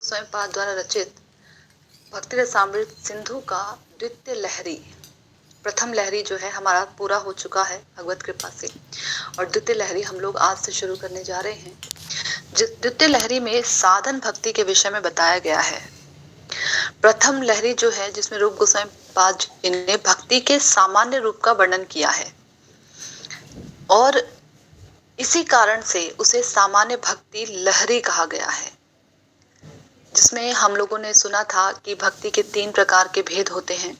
स्वयंपाद द्वारा रचित भक्ति रसामृत सिंधु का द्वितीय लहरी, प्रथम लहरी जो है हमारा पूरा हो चुका है भगवत कृपा से, और द्वितीय लहरी हम लोग आज से शुरू करने जा रहे हैं। द्वितीय लहरी में साधन भक्ति के विषय में बताया गया है। प्रथम लहरी जो है जिसमें रूप गोस्वामी पाद जी ने भक्ति के सामान्य रूप का वर्णन किया है, और इसी कारण से उसे सामान्य भक्ति लहरी कहा गया है, जिसमें हम लोगों ने सुना था कि भक्ति के 3 प्रकार के भेद होते हैं: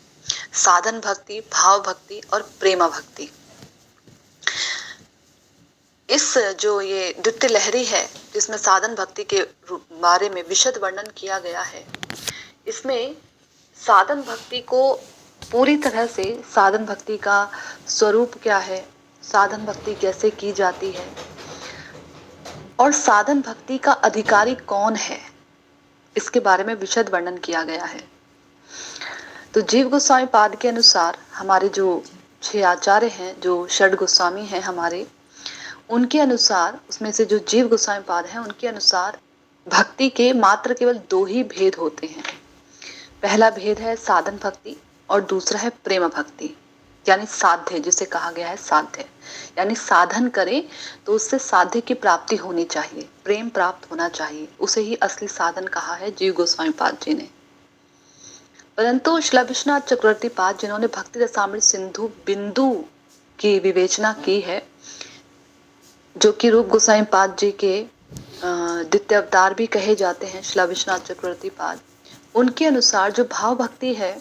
साधन भक्ति, भाव भक्ति और प्रेम भक्ति। इस जो ये द्वितीय लहरी है जिसमें साधन भक्ति के बारे में विशद वर्णन किया गया है, इसमें साधन भक्ति को पूरी तरह से, साधन भक्ति का स्वरूप क्या है, साधन भक्ति कैसे की जाती है और साधन भक्ति का अधिकारी कौन है, इसके बारे में विशद वर्णन किया गया है। तो जीव गोस्वामी पाद के अनुसार हमारे जो 6 आचार्य हैं, जो षड गोस्वामी हैं हमारे, उनके अनुसार, उसमें से जो जीव गोस्वामी पाद हैं उनके अनुसार भक्ति के मात्र केवल 2 ही भेद होते हैं। पहला भेद है साधन भक्ति और दूसरा है प्रेम भक्ति, यानी साध्य, जिसे कहा गया है साध्य, यानी साधन करें तो उससे साध्य की प्राप्ति होनी चाहिए, प्रेम प्राप्त होना चाहिए, उसे ही असली साधन कहा है जीव गोस्वामी पाद जी ने। परंतु श्रील विश्वनाथ चक्रवर्ती पाद, जिन्होंने भक्ति रसामृत सिंधु बिंदु की विवेचना की है, जो कि रूप गोस्वामी पाद जी के द्वितीय अवतार भी कहे जाते हैं, श्रील विश्वनाथ चक्रवर्ती पाद, उनके अनुसार जो भाव भक्ति है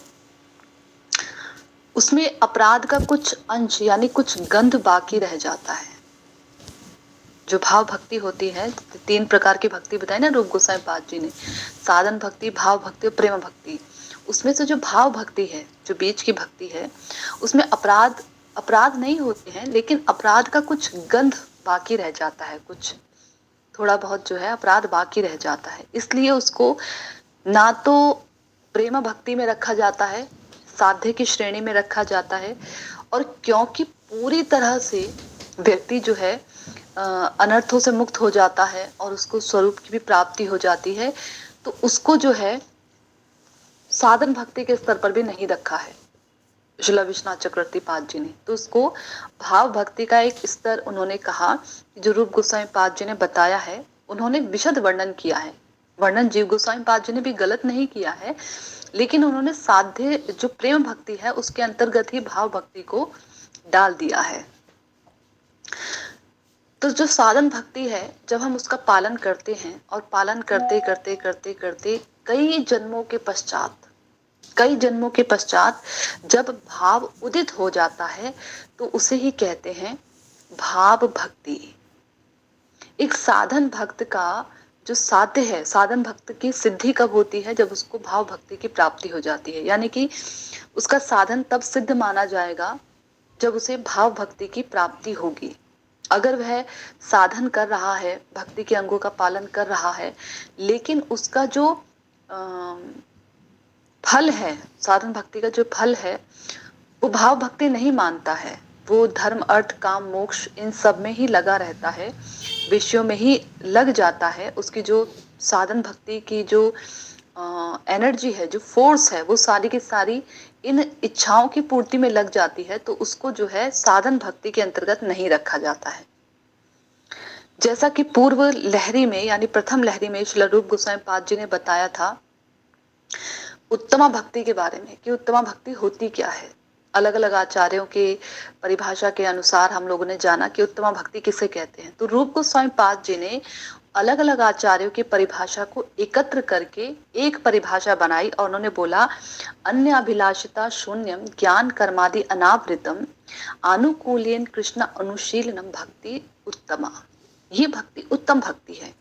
उसमें अपराध का कुछ अंश यानी कुछ गंध बाकी रह जाता है। जो भाव भक्ति होती है, 3 प्रकार की भक्ति बताई ना रूप गोस्वामी पाद जी ने, साधन भक्ति, भाव भक्ति और प्रेम भक्ति। उसमें से जो भाव भक्ति है, जो बीच की भक्ति है, उसमें अपराध नहीं होते हैं, लेकिन अपराध का कुछ गंध बाकी रह जाता है, कुछ थोड़ा बहुत जो है अपराध बाकी रह जाता है। इसलिए उसको ना तो प्रेम भक्ति में रखा जाता है, साध्य की श्रेणी में रखा जाता है, और क्योंकि पूरी तरह से व्यक्ति जो है अनर्थों से मुक्त हो जाता है और उसको स्वरूप की भी प्राप्ति हो जाती है, तो उसको जो है साधन भक्ति के स्तर पर भी नहीं रखा है श्रील विश्वनाथ चक्रवर्ती पाद जी ने। तो उसको भाव भक्ति का एक स्तर उन्होंने कहा, जो रूप गोस्वामी पाद जी ने बताया है, उन्होंने विशद वर्णन किया है। वर्णन जीव गोस्वामी पाद जी ने भी गलत नहीं किया है, लेकिन उन्होंने साध्य जो प्रेम भक्ति है उसके अंतर्गत ही भाव भक्ति को डाल दिया है। तो जो साधन भक्ति है, जब हम उसका पालन करते हैं और पालन करते करते करते करते कई जन्मों के पश्चात जब भाव उदित हो जाता है, तो उसे ही कहते हैं भाव भक्ति। एक साधन भक्त का जो साध्य है, साधन भक्त की सिद्धि कब होती है? जब उसको भाव भक्ति की प्राप्ति हो जाती है, यानी कि उसका साधन तब सिद्ध माना जाएगा जब उसे भाव भक्ति की प्राप्ति होगी। अगर वह साधन कर रहा है, भक्ति के अंगों का पालन कर रहा है, लेकिन उसका जो फल है, साधन भक्ति का जो फल है, वो भाव भक्ति नहीं मानता है, वो धर्म अर्थ काम मोक्ष इन सब में ही लगा रहता है, विषयों में ही लग जाता है, उसकी जो साधन भक्ति की जो एनर्जी है, जो फोर्स है, वो सारी की सारी इन इच्छाओं की पूर्ति में लग जाती है, तो उसको जो है साधन भक्ति के अंतर्गत नहीं रखा जाता है। जैसा कि पूर्व लहरी में यानी प्रथम लहरी में श्रील रूप गोस्वामी पाद जी ने बताया था उत्तमा भक्ति के बारे में, कि उत्तमा भक्ति होती क्या है। अलग अलग आचार्यों के परिभाषा के अनुसार हम लोगों ने जाना कि उत्तमा भक्ति किसे कहते हैं। तो रूप गोस्वामी पाद जी ने अलग अलग आचार्यों की परिभाषा को एकत्र करके एक परिभाषा बनाई, और उन्होंने बोला अन्य अभिलाषिता शून्यम ज्ञान कर्मादि अनावृतम आनुकूल्यन कृष्ण अनुशीलनम भक्ति उत्तमा। ये भक्ति उत्तम भक्ति है,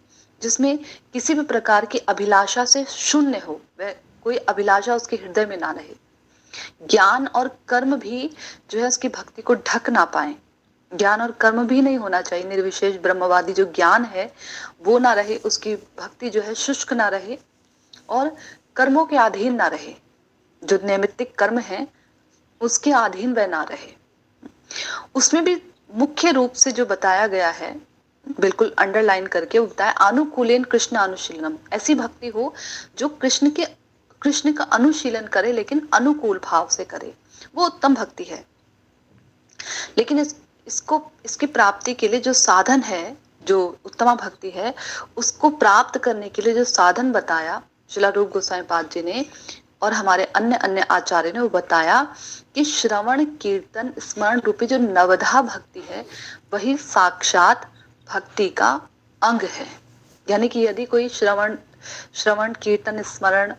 जिसमें किसी भी प्रकार की अभिलाषा से शून्य हो, वह कोई अभिलाषा उसके हृदय में ना रहे, ज्ञान और कर्म भी जो है उसकी भक्ति को ढक ना पाए, ज्ञान और कर्म भी नहीं होना चाहिए, निर्विशेष ब्रह्मवादी जो ज्ञान है वो ना रहे, उसकी भक्ति जो है शुष्क ना रहे और कर्मों के अधीन ना रहे, जो नैमित्तिक कर्म है उसके अधीन वह ना रहे। उसमें भी मुख्य रूप से जो बताया गया है बिल्कुल अंडरलाइन करके बताया, अनुकूलेन कृष्ण अनुशीलनम, ऐसी भक्ति हो जो कृष्ण का अनुशीलन करे लेकिन अनुकूल भाव से करे, वो उत्तम भक्ति है। लेकिन इसकी प्राप्ति के लिए जो साधन है, जो उत्तमा भक्ति है, उसको प्राप्त करने के लिए जो साधन बताया श्रील रूप गोस्वामी पाद जी ने और हमारे अन्य अन्य आचार्य ने, वो बताया कि श्रवण कीर्तन स्मरण रूपी जो नवधा भक्ति है वही साक्षात भक्ति का अंग है। यानी कि यदि कोई श्रवण कीर्तन स्मरण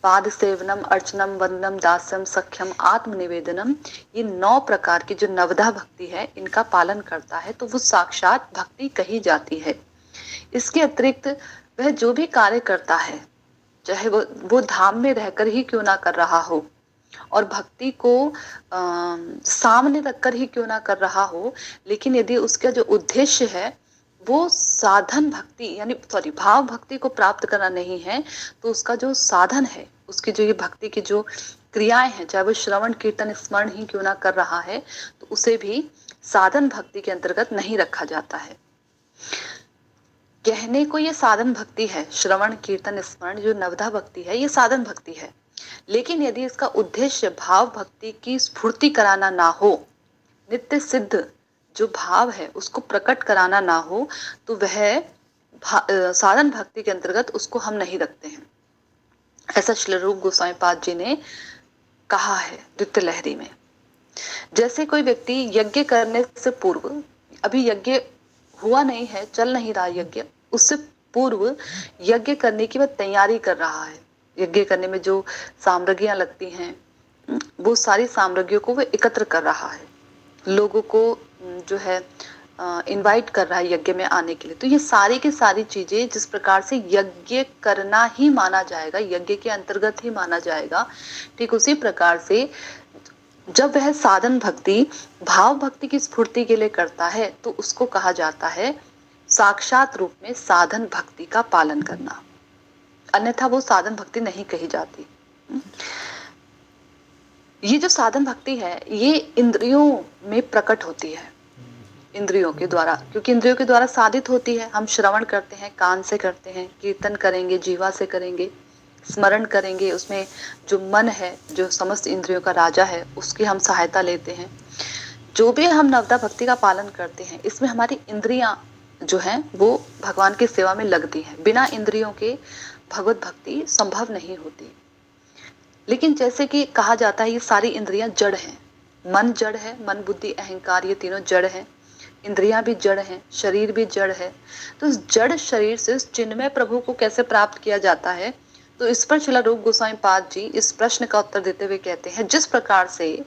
पाद सेवनम अर्चनम वंदनम दास्यम सख्यम आत्मनिवेदनम, ये 9 प्रकार की जो नवधा भक्ति है इनका पालन करता है तो वो साक्षात भक्ति कही जाती है। इसके अतिरिक्त वह जो भी कार्य करता है, चाहे वो धाम में रहकर ही क्यों ना कर रहा हो और भक्ति को सामने रखकर ही क्यों ना कर रहा हो, लेकिन यदि उसका जो उद्देश्य है वो साधन भक्ति यानी भाव भक्ति को प्राप्त करना नहीं है, तो उसका जो साधन है, उसकी जो ये भक्ति की जो क्रियाएं हैं, चाहे वो श्रवण कीर्तन स्मरण ही क्यों ना कर रहा है, तो उसे भी साधन भक्ति के अंतर्गत नहीं रखा जाता है। कहने को ये साधन भक्ति है, श्रवण कीर्तन स्मरण जो नवधा भक्ति है ये साधन भक्ति है, लेकिन यदि इसका उद्देश्य भाव भक्ति की स्फूर्ति कराना ना हो, नित्य सिद्ध जो भाव है उसको प्रकट कराना ना हो, तो वह साधन भक्ति के अंतर्गत उसको हम नहीं रखते हैं। ऐसा श्रील रूप गोस्वामी पाद जी ने कहा है द्वितीय लहरी में। जैसे कोई व्यक्ति यज्ञ करने से पूर्व, अभी यज्ञ हुआ नहीं है, चल नहीं रहा यज्ञ, उससे पूर्व यज्ञ करने की वह तैयारी कर रहा है, यज्ञ करने में जो सामग्रियां लगती हैं वो सारी सामग्रियों को वह एकत्र कर रहा है, लोगों को जो है इनवाइट कर रहा है यज्ञ में आने के लिए। तो ये सारी की सारी चीजें जिस प्रकार से यज्ञ करना ही माना जाएगा, यज्ञ के अंतर्गत ही माना जाएगा, ठीक उसी प्रकार से जब वह साधन भक्ति भाव भक्ति की स्फूर्ति के लिए करता है तो उसको कहा जाता है साक्षात रूप में साधन भक्ति का पालन करना, अन्यथा वो साधन भक्ति नहीं कही जाती। ये जो साधन भक्ति है ये इंद्रियों में प्रकट होती है, इंद्रियों के द्वारा, क्योंकि इंद्रियों के द्वारा साधित होती है। हम श्रवण करते हैं, कान से करते हैं, कीर्तन करेंगे जीवा से करेंगे, स्मरण करेंगे, उसमें जो मन है जो समस्त इंद्रियों का राजा है उसकी हम सहायता लेते हैं। जो भी हम नवदा भक्ति का पालन करते हैं इसमें हमारी इंद्रियां जो हैं वो भगवान की सेवा में लगती हैं। बिना इंद्रियों के भगवत भक्ति संभव नहीं होती। लेकिन जैसे कि कहा जाता है ये सारी इंद्रियां जड़ हैं, मन जड़ है, मन बुद्धि अहंकार ये तीनों जड़ हैं, इंद्रियां भी जड़ हैं, शरीर भी जड़ है। तो इस जड़ शरीर से उस चिन्मय प्रभु को कैसे प्राप्त किया जाता है, तो इस पर श्रील रूप गोस्वामी पाद जी इस प्रश्न का उत्तर देते हुए कहते हैं, जिस प्रकार से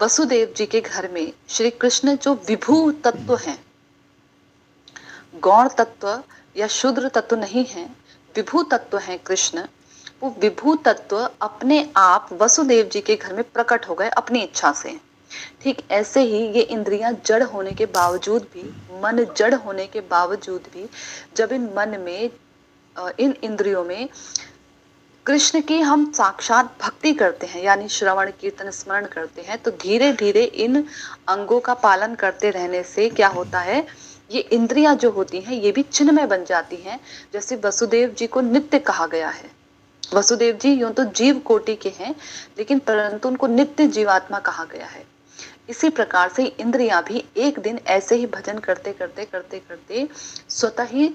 वसुदेव जी के घर में श्री कृष्ण जो विभू तत्व हैं, गौण तत्व या शूद्र तत्व नहीं है, विभू तत्व हैं कृष्ण, वो विभू तत्व अपने आप वसुदेव जी के घर में प्रकट हो गए अपनी इच्छा से। ठीक ऐसे ही ये इंद्रियां जड़ होने के बावजूद भी, मन जड़ होने के बावजूद भी, जब इन मन में इन इंद्रियों में कृष्ण की हम साक्षात भक्ति करते हैं यानी श्रवण कीर्तन स्मरण करते हैं, तो धीरे धीरे इन अंगों का पालन करते रहने से क्या होता है, ये इंद्रियां जो होती हैं ये भी चिन्मय बन जाती हैं। जैसे वसुदेव जी को नित्य कहा गया है, वसुदेव जी यूं तो जीव कोटि के हैं लेकिन परंतु उनको नित्य जीवात्मा कहा गया है। इसी प्रकार से इंद्रियां भी एक दिन ऐसे ही भजन करते करते करते करते स्वतः ही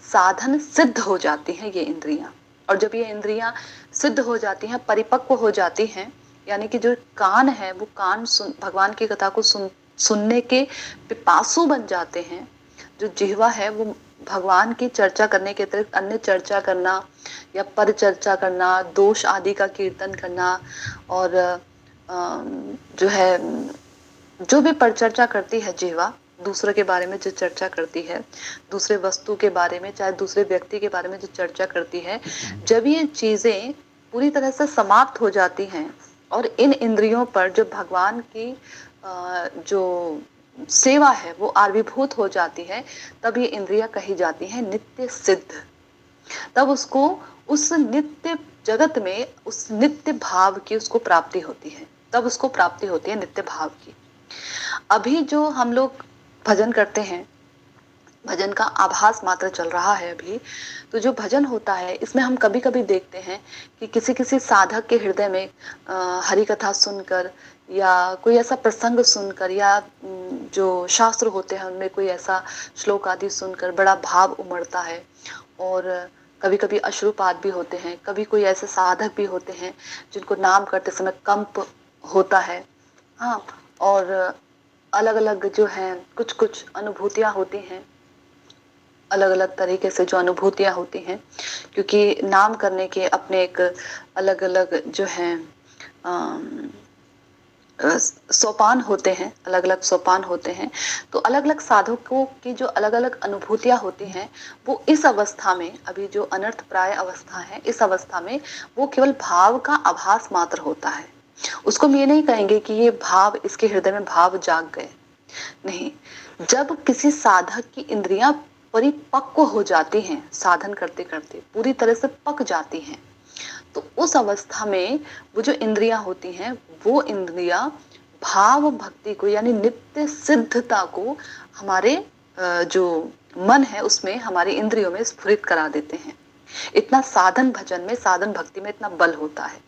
साधन सिद्ध हो जाती हैं ये इंद्रियां। और जब ये इंद्रियां सिद्ध हो जाती हैं, परिपक्व हो जाती हैं, यानी कि जो कान है वो कान भगवान की कथा को सुनने के पिपासु बन जाते हैं, जो जिह्वा है वो भगवान की चर्चा करने के अतिरिक्त अन्य चर्चा करना या पर चर्चा करना, दोष आदि का कीर्तन करना और जो है जो भी परिचर्चा करती है जिह्वा, दूसरे के बारे में जो चर्चा करती है, दूसरे वस्तु के बारे में चाहे दूसरे व्यक्ति के बारे में जो चर्चा करती है, जब ये चीजें पूरी तरह से समाप्त हो जाती हैं और इन इंद्रियों पर जो भगवान की जो सेवा है वो आविर्भूत हो जाती है, तब ये इंद्रियां कही जाती हैं नित्य सिद्ध। तब उसको उस नित्य जगत में उस नित्य भाव की उसको प्राप्ति होती है, तब उसको प्राप्ति होती है नित्य भाव की। अभी जो हम लोग भजन करते हैं भजन का आभास मात्र चल रहा है अभी। तो जो भजन होता है इसमें हम कभी कभी देखते हैं कि किसी किसी साधक के हृदय में हरि कथा सुनकर या कोई ऐसा प्रसंग सुनकर या जो शास्त्र होते हैं उनमें कोई ऐसा श्लोक आदि सुनकर बड़ा भाव उमड़ता है। और कभी कभी अश्रुपात भी होते हैं, कभी कोई ऐसे साधक भी होते हैं जिनको नाम करते समय कंप होता है। हाँ, और अलग अलग जो है कुछ कुछ अनुभूतियां होती हैं, अलग अलग तरीके से जो अनुभूतियां होती हैं, क्योंकि नाम करने के अपने एक अलग अलग जो है सोपान होते हैं, अलग अलग सोपान होते हैं। तो अलग अलग साधकों की जो अलग अलग अनुभूतियां होती हैं, वो इस अवस्था में, अभी जो अनर्थ प्राय अवस्था है, इस अवस्था में वो केवल भाव का आभास मात्र होता है। उसको हम ये नहीं कहेंगे कि ये भाव, इसके हृदय में भाव जाग गए, नहीं। जब किसी साधक की इंद्रियां परिपक्व हो जाती हैं, साधन करते करते पूरी तरह से पक जाती हैं, तो उस अवस्था में वो जो इंद्रियां होती हैं, वो इंद्रियां भाव भक्ति को यानी नित्य सिद्धता को हमारे जो मन है उसमें, हमारी इंद्रियों में स्फुरित करा देते हैं। इतना साधन भजन में, साधन भक्ति में इतना बल होता है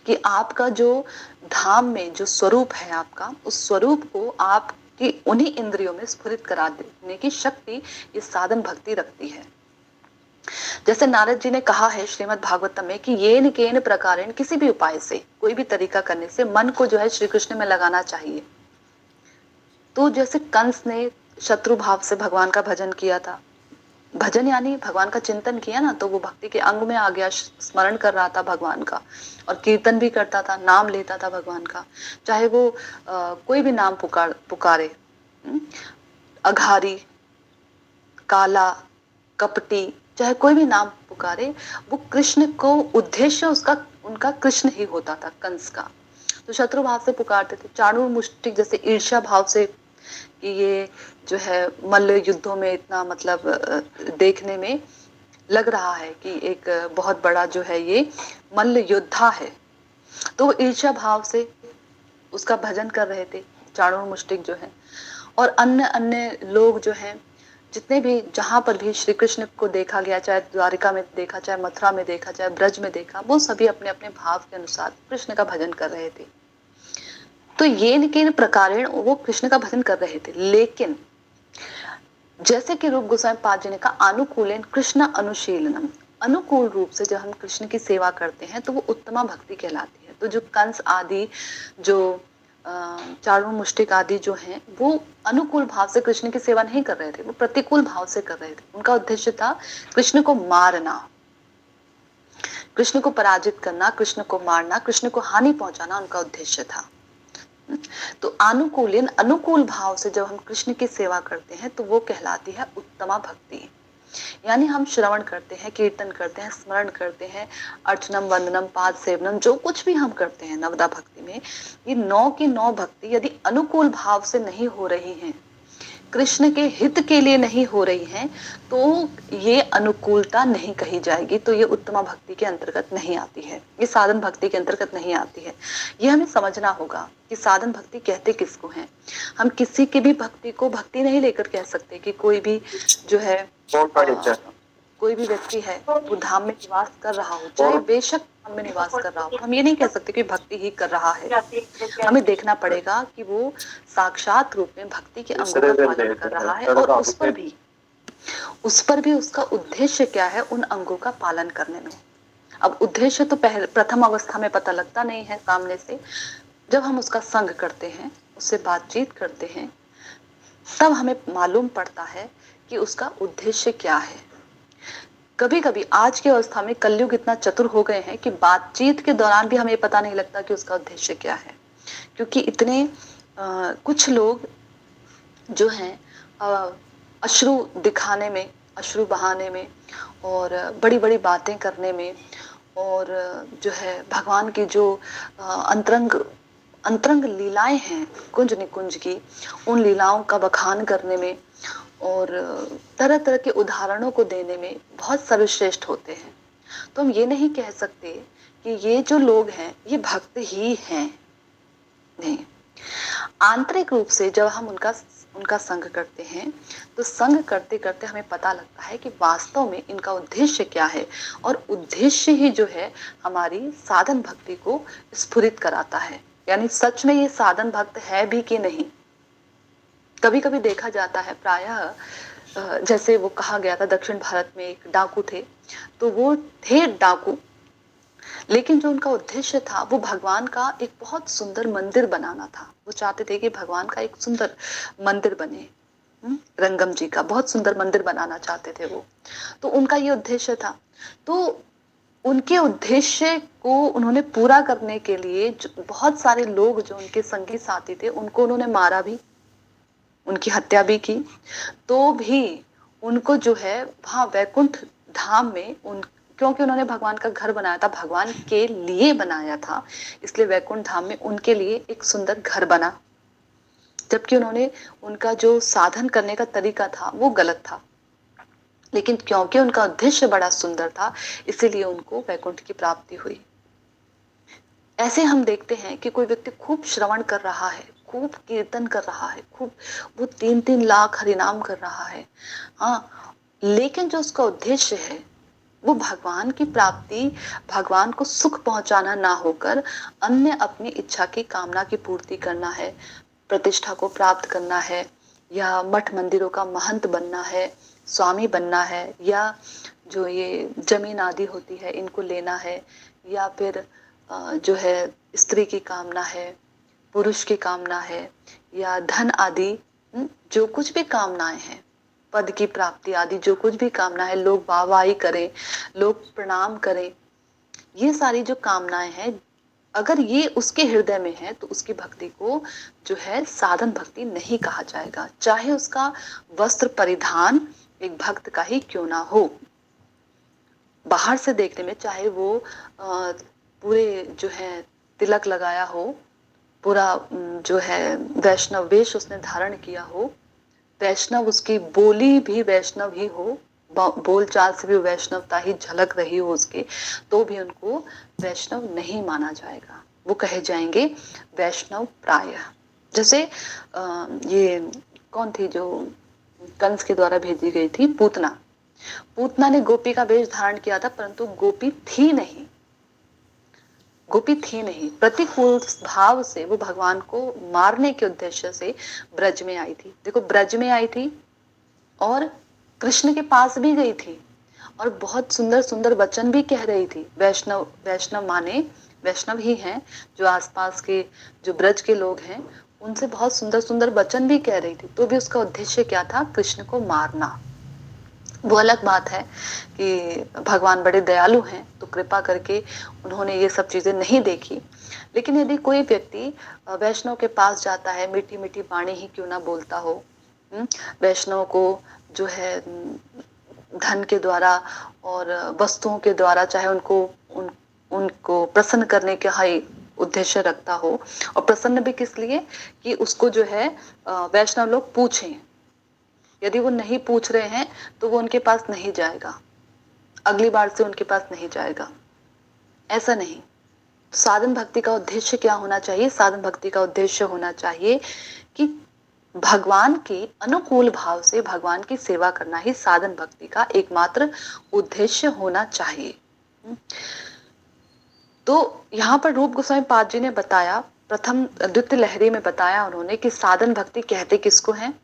कि आपका जो धाम में जो स्वरूप है आपका, उस स्वरूप को आपकी उन्हीं इंद्रियों में स्फुरित करा देने की शक्ति इस साधन भक्ति रखती है। जैसे नारद जी ने कहा है श्रीमद् भागवतम में कि येन केन प्रकारेण, किसी भी उपाय से, कोई भी तरीका करने से मन को जो है श्री कृष्ण में लगाना चाहिए। तो जैसे कंस ने शत्रु भाव से भगवान का भजन किया था, भजन यानी भगवान का चिंतन किया ना, तो वो भक्ति के अंग में आ गया, स्मरण कर रहा था भगवान का और कीर्तन भी करता था, नाम लेता था भगवान का। चाहे वो कोई भी नाम पुकारे, अघारी, काला, कपटी, चाहे कोई भी नाम पुकारे, वो कृष्ण को उद्देश्य उसका, उनका कृष्ण ही होता था कंस का। तो शत्रु भाव से पुकारते थे, चाणूर मुष्टिक जैसे ईर्ष्या भाव से कि ये जो है मल्ल युद्धों में इतना मतलब देखने में लग रहा है कि एक बहुत बड़ा जो है ये मल्ल योद्धा है, तो वो ईर्ष्या भाव से उसका भजन कर रहे थे चाणूर मुष्टिक जो है। और अन्य अन्य लोग जो हैं, जितने भी, जहां पर भी श्री कृष्ण को देखा गया, चाहे द्वारिका में देखा, चाहे मथुरा में देखा, चाहे ब्रज में देखा, वो सभी अपने अपने भाव के अनुसार कृष्ण का भजन कर रहे थे। तो ये किन प्रकारेण वो कृष्ण का भजन कर रहे थे, लेकिन जैसे कि रूप गोस्वामी पाद जी ने कहा, अनुकूलेन कृष्ण अनुशीलनम, अनुकूल रूप से जब हम कृष्ण की सेवा करते हैं तो वो उत्तमा भक्ति कहलाती है। तो जो कंस आदि, जो चाणूर मुष्टिक आदि जो हैं, वो अनुकूल भाव से कृष्ण की सेवा नहीं कर रहे थे, वो प्रतिकूल भाव से कर रहे थे। उनका उद्देश्य था कृष्ण को मारना, कृष्ण को पराजित करना, कृष्ण को मारना, कृष्ण को हानि पहुंचाना उनका उद्देश्य था। तो अनुकूलिन, अनुकूल भाव से जब हम कृष्ण की सेवा करते हैं तो वो कहलाती है उत्तमा भक्ति। यानी हम श्रवण करते हैं, कीर्तन करते हैं, स्मरण करते हैं, अर्चनम, वंदनम, पाद सेवनम, जो कुछ भी हम करते हैं नवदा भक्ति में, ये 9 की 9 भक्ति यदि अनुकूल भाव से नहीं हो रही हैं, कृष्ण के हित के लिए नहीं हो रही हैं, तो ये अनुकूलता नहीं कही जाएगी, तो ये उत्तमा भक्ति के अंतर्गत नहीं आती है, ये साधन भक्ति के अंतर्गत नहीं आती है। ये हमें समझना होगा कि साधन भक्ति कहते किसको हैं। हम किसी की भी भक्ति को भक्ति नहीं लेकर कह सकते कि कोई भी जो है कोई भी व्यक्ति है वो धाम में निवास कर रहा हो, चाहे बेशक धाम में निवास कर रहा हो, हम ये नहीं कह सकते कि भक्ति ही कर रहा है। हमें देखना पड़ेगा कि वो साक्षात रूप में भक्ति के अंगों का पालन कर रहा है, और उस पर भी उसका उद्देश्य क्या है उन अंगों का पालन करने में। अब उद्देश्य तो पहले प्रथम अवस्था में पता लगता नहीं है सामने से, जब हम उसका संग करते हैं, उससे बातचीत करते हैं, तब हमें मालूम पड़ता है कि उसका उद्देश्य क्या है। कभी कभी आज की अवस्था में कलयुग इतना चतुर हो गए हैं कि बातचीत के दौरान भी हमें पता नहीं लगता कि उसका उद्देश्य क्या है, क्योंकि इतने कुछ लोग जो हैं अश्रु दिखाने में, अश्रु बहाने में, और बड़ी बड़ी बातें करने में, और जो है भगवान की जो अंतरंग अंतरंग लीलाएं हैं कुंज निकुंज की, उन लीलाओं का बखान करने में और तरह तरह के उदाहरणों को देने में बहुत सर्वश्रेष्ठ होते हैं। तो हम ये नहीं कह सकते कि ये जो लोग हैं ये भक्त ही हैं, नहीं। आंतरिक रूप से जब हम उनका उनका संग करते हैं, तो संग करते करते हमें पता लगता है कि वास्तव में इनका उद्देश्य क्या है, और उद्देश्य ही जो है हमारी साधन भक्ति को स्फुरित कराता है। यानी सच में ये साधन भक्त है भी कि नहीं। कभी कभी देखा जाता है, प्रायः जैसे वो कहा गया था दक्षिण भारत में एक डाकू थे, तो वो थे डाकू, लेकिन जो उनका उद्देश्य था वो भगवान का एक बहुत सुंदर मंदिर बनाना था। वो चाहते थे कि भगवान का एक सुंदर मंदिर बने। रंगम जी का बहुत सुंदर मंदिर बनाना चाहते थे वो, तो उनका ये उद्देश्य था। तो उनके उद्देश्य को उन्होंने पूरा करने के लिए बहुत सारे लोग जो उनके संगी साथी थे उनको उन्होंने मारा भी, उनकी हत्या भी की। तो भी उनको जो है वहां वैकुंठ धाम में उन, क्योंकि उन्होंने भगवान का घर बनाया था, भगवान के लिए बनाया था, इसलिए वैकुंठ धाम में उनके लिए एक सुंदर घर बना। जबकि उन्होंने, उनका जो साधन करने का तरीका था वो गलत था, लेकिन क्योंकि उनका उद्देश्य बड़ा सुंदर था इसीलिए उनको वैकुंठ की प्राप्ति हुई। ऐसे हम देखते हैं कि कोई व्यक्ति खूब श्रवण कर रहा है, खूब कीर्तन कर रहा है, खूब वो 3-3 लाख हरिनाम कर रहा है, हाँ, लेकिन जो उसका उद्देश्य है वो भगवान की प्राप्ति, भगवान को सुख पहुंचाना ना होकर अन्य अपनी इच्छा की कामना की पूर्ति करना है, प्रतिष्ठा को प्राप्त करना है, या मठ मंदिरों का महंत बनना है, स्वामी बनना है, या जो ये जमीन आदि होती है इनको लेना है, या फिर जो है स्त्री की कामना है, पुरुष की कामना है, या धन आदि, जो कुछ भी कामनाएं हैं, पद की प्राप्ति आदि जो कुछ भी कामना है, लोग वाहवाही करें, लोग प्रणाम करें, ये सारी जो कामनाएं हैं, अगर ये उसके हृदय में है तो उसकी भक्ति को जो है साधन भक्ति नहीं कहा जाएगा, चाहे उसका वस्त्र परिधान एक भक्त का ही क्यों ना हो। बाहर से देखने में चाहे वो पूरे जो है तिलक लगाया हो, पूरा जो है वैष्णव वेश उसने धारण किया हो, वैष्णव उसकी बोली भी वैष्णव ही हो, बोल चाल से भी वैष्णवता ही झलक रही हो उसके, तो भी उनको वैष्णव नहीं माना जाएगा, वो कहे जाएंगे वैष्णव प्राय। जैसे ये कौन थी जो कंस के द्वारा भेजी गई थी, पूतना। पूतना ने गोपी का वेश धारण किया था, परंतु गोपी थी नहीं, गोपी थी नहीं, प्रतिकूल भाव से वो भगवान को मारने के उद्देश्य से ब्रज में आई थी। देखो, ब्रज में आई थी और कृष्ण के पास भी गई थी और बहुत सुंदर सुंदर वचन भी कह रही थी। वैष्णव, वैष्णव माने वैष्णव ही हैं, जो आसपास के जो ब्रज के लोग हैं उनसे बहुत सुंदर सुंदर वचन भी कह रही थी, तो भी उसका उद्देश्य क्या था, कृष्ण को मारना। वो अलग बात है कि भगवान बड़े दयालु हैं तो कृपा करके उन्होंने ये सब चीजें नहीं देखी। लेकिन यदि कोई व्यक्ति वैष्णव के पास जाता है, मीठी मीठी वाणी ही क्यों ना बोलता हो, वैष्णव को जो है धन के द्वारा और वस्तुओं के द्वारा, चाहे उनको प्रसन्न करने का ही उद्देश्य रखता हो, और प्रसन्न भी किस लिए कि उसको जो है वैष्णव लोग पूछें, यदि वो नहीं पूछ रहे हैं तो वो उनके पास नहीं जाएगा, अगली बार से उनके पास नहीं जाएगा, ऐसा नहीं। साधन भक्ति का उद्देश्य क्या होना चाहिए, साधन भक्ति का उद्देश्य होना चाहिए कि भगवान के अनुकूल भाव से भगवान की सेवा करना ही साधन भक्ति का एकमात्र उद्देश्य होना चाहिए। तो यहाँ पर रूप गोस्वामी पाद जी ने बताया, प्रथम द्वितीय लहरी में बताया उन्होंने कि साधन भक्ति कहते किसको हैं,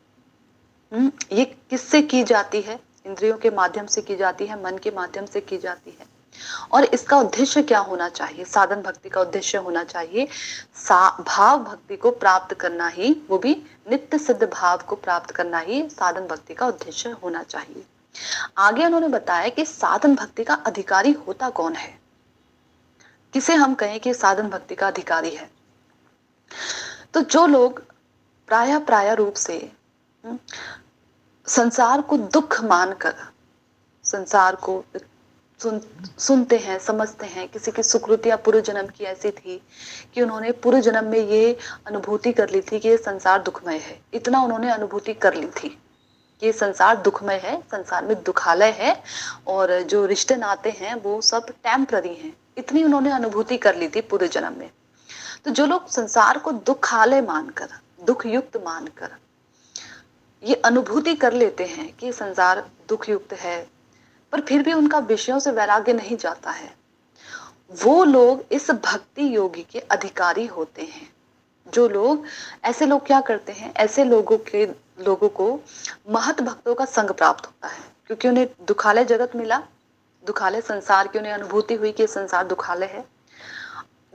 ये किससे की जाती है, इंद्रियों के माध्यम से की जाती है, मन के माध्यम से की जाती है, और इसका उद्देश्य क्या होना चाहिए, साधन भक्ति का उद्देश्य होना चाहिए भाव भक्ति को प्राप्त करना ही, वो भी नित्य सिद्ध भाव को प्राप्त करना ही साधन भक्ति का उद्देश्य होना चाहिए। आगे उन्होंने बताया कि साधन भक्ति का अधिकारी होता कौन है, किसे हम कहें कि साधन भक्ति का अधिकारी है। तो जो लोग प्राय प्राय रूप से संसार को दुख मानकर संसार को सुनते हैं, समझते हैं, किसी की सुकृतियां पूर्व जन्म की ऐसी थी कि उन्होंने पूर्व जन्म में ये अनुभूति कर ली थी कि ये संसार दुखमय है, इतना उन्होंने अनुभूति कर ली थी कि ये संसार दुखमय है, संसार में दुखालय है, और जो रिश्ते नाते हैं वो सब टेम्पररी हैं, इतनी उन्होंने अनुभूति कर ली थी पूर्व जन्म में। तो जो लोग संसार को दुखालय मानकर, दुख युक्त मानकर ये अनुभूति कर लेते हैं कि संसार दुख युक्त है, पर फिर भी उनका विषयों से वैराग्य नहीं जाता है, वो लोग इस भक्ति योगी के अधिकारी होते हैं। जो लोग, ऐसे लोग क्या करते हैं, ऐसे लोगों को महत भक्तों का संग प्राप्त होता है, क्योंकि उन्हें दुखालय जगत मिला, दुखालय संसार की उन्हें अनुभूति हुई कि संसार दुखालय है।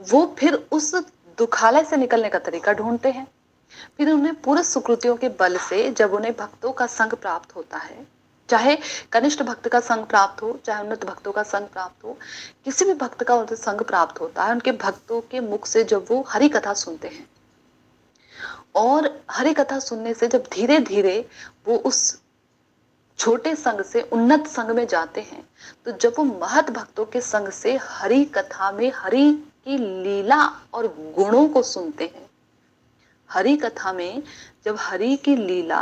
वो फिर उस दुखालय से निकलने का तरीका ढूंढते हैं। फिर उन्हें पूरे सुकृतियों के बल से जब उन्हें भक्तों का संग प्राप्त होता है, चाहे कनिष्ठ भक्त का संग प्राप्त हो, चाहे उन्नत भक्तों का संग प्राप्त हो, किसी भी भक्त का उनसे संग प्राप्त होता है, उनके भक्तों के मुख से जब वो हरि कथा सुनते हैं, और हरि कथा सुनने से जब धीरे धीरे वो उस छोटे संग से उन्नत संग में जाते हैं, तो जब वो महत भक्तों के संग से हरि कथा में हरि की लीला और गुणों को सुनते हैं, हरि कथा में जब हरि की लीला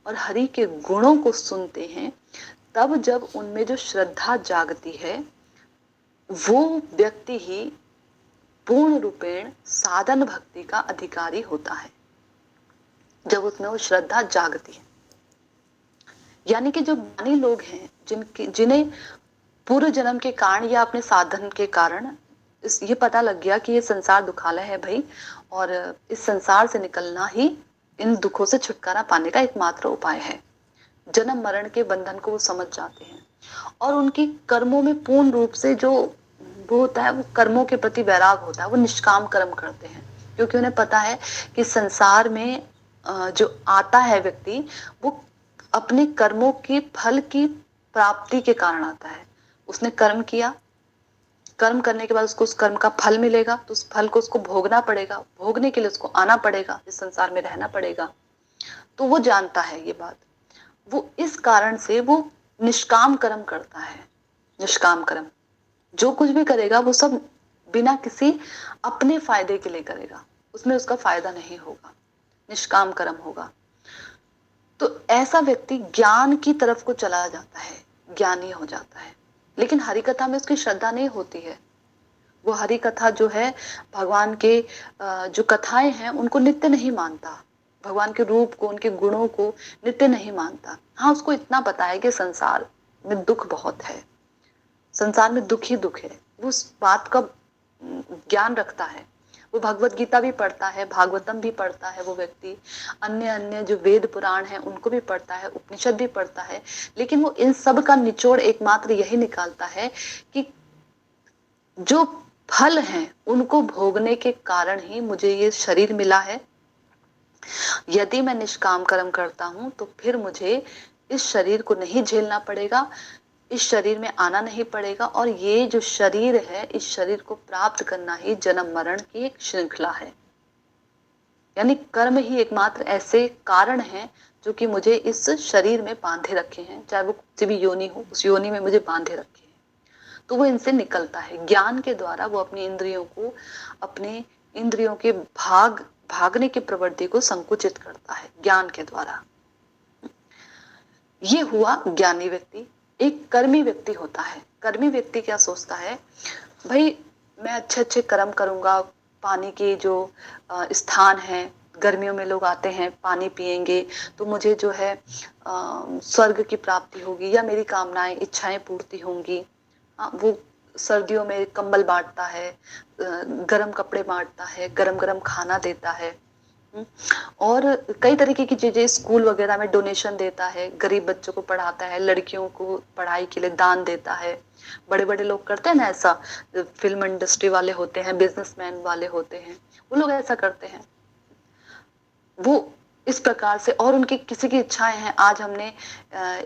और हरि के गुणों को सुनते हैं, तब जब उनमें जो श्रद्धा जागती है, वो व्यक्ति ही पूर्ण रूपेण साधन भक्ति का अधिकारी होता है। जब उसमें वो श्रद्धा जागती है, यानी कि जो ज्ञानी लोग हैं, जिन्हें पूर्व जन्म के कारण या अपने साधन के कारण ये पता लग गया कि ये संसार दुखालय है भाई, और इस संसार से निकलना ही, इन दुखों से छुटकारा पाने का एकमात्र उपाय है। जन्म मरण के बंधन को वो समझ जाते हैं, और उनकी कर्मों में पूर्ण रूप से जो वो होता है, वो कर्मों के प्रति वैराग होता है, वो निष्काम कर्म करते हैं, क्योंकि उन्हें पता है कि संसार में जो आता है व्यक्ति, वो अपने कर्मों के फल की प्राप्ति के कारण आता है। उसने कर्म किया, कर्म करने के बाद उसको उस कर्म का फल मिलेगा, तो उस फल को उसको भोगना पड़ेगा, भोगने के लिए उसको आना पड़ेगा, इस संसार में रहना पड़ेगा। तो वो जानता है ये बात, वो इस कारण से वो निष्काम कर्म करता है। निष्काम कर्म, जो कुछ भी करेगा वो सब बिना किसी अपने फायदे के लिए करेगा, उसमें उसका फायदा नहीं होगा, निष्काम कर्म होगा। तो ऐसा व्यक्ति ज्ञान की तरफ को चला जाता है, ज्ञानी हो जाता है। लेकिन हरि कथा में उसकी श्रद्धा नहीं होती है। वो हरि कथा जो है, भगवान के जो कथाएं हैं उनको नित्य नहीं मानता, भगवान के रूप को, उनके गुणों को नित्य नहीं मानता। हाँ, उसको इतना पता है कि संसार में दुख बहुत है, संसार में दुख ही दुख है, वो उस बात का ज्ञान रखता है। वो भगवत गीता भी पढ़ता है, भागवतम भी पढ़ता है वो व्यक्ति, अन्य अन्य जो वेद पुराण है उनको भी पढ़ता है, उपनिषद भी पढ़ता है। लेकिन वो इन सब का निचोड़ एकमात्र यही निकालता है कि जो फल हैं उनको भोगने के कारण ही मुझे ये शरीर मिला है। यदि मैं निष्काम कर्म करता हूं तो फिर मुझे इस शरीर को नहीं झेलना पड़ेगा, इस शरीर में आना नहीं पड़ेगा, और ये जो शरीर है, इस शरीर को प्राप्त करना ही जन्म मरण की एक श्रृंखला है। यानी कर्म ही एकमात्र ऐसे कारण हैं जो कि मुझे इस शरीर में बांधे रखे हैं, चाहे वो किसी भी योनि हो, उस योनि में मुझे बांधे रखे हैं। तो वो इनसे निकलता है ज्ञान के द्वारा। वो अपनी इंद्रियों को, अपने इंद्रियों के भागने की प्रवृत्ति को संकुचित करता है ज्ञान के द्वारा। ये हुआ ज्ञानी व्यक्ति। एक कर्मी व्यक्ति होता है। कर्मी व्यक्ति क्या सोचता है, भाई मैं अच्छे अच्छे कर्म करूंगा, पानी के जो स्थान है, गर्मियों में लोग आते हैं पानी पिएंगे, तो मुझे जो है स्वर्ग की प्राप्ति होगी, या मेरी कामनाएं इच्छाएं पूर्ति होंगी। वो सर्दियों में कंबल बांटता है, गरम कपड़े बांटता है, गरम गरम खाना देता है, और कई तरीके की चीजें स्कूल वगैरह में डोनेशन देता है, गरीब बच्चों को पढ़ाता है, लड़कियों को पढ़ाई के लिए दान देता है। बड़े बड़े लोग करते हैं ना ऐसा, फिल्म इंडस्ट्री वाले होते हैं, बिजनेसमैन वाले होते हैं, वो लोग ऐसा करते हैं। वो इस प्रकार से, और उनकी किसी की इच्छाएं हैं, आज हमने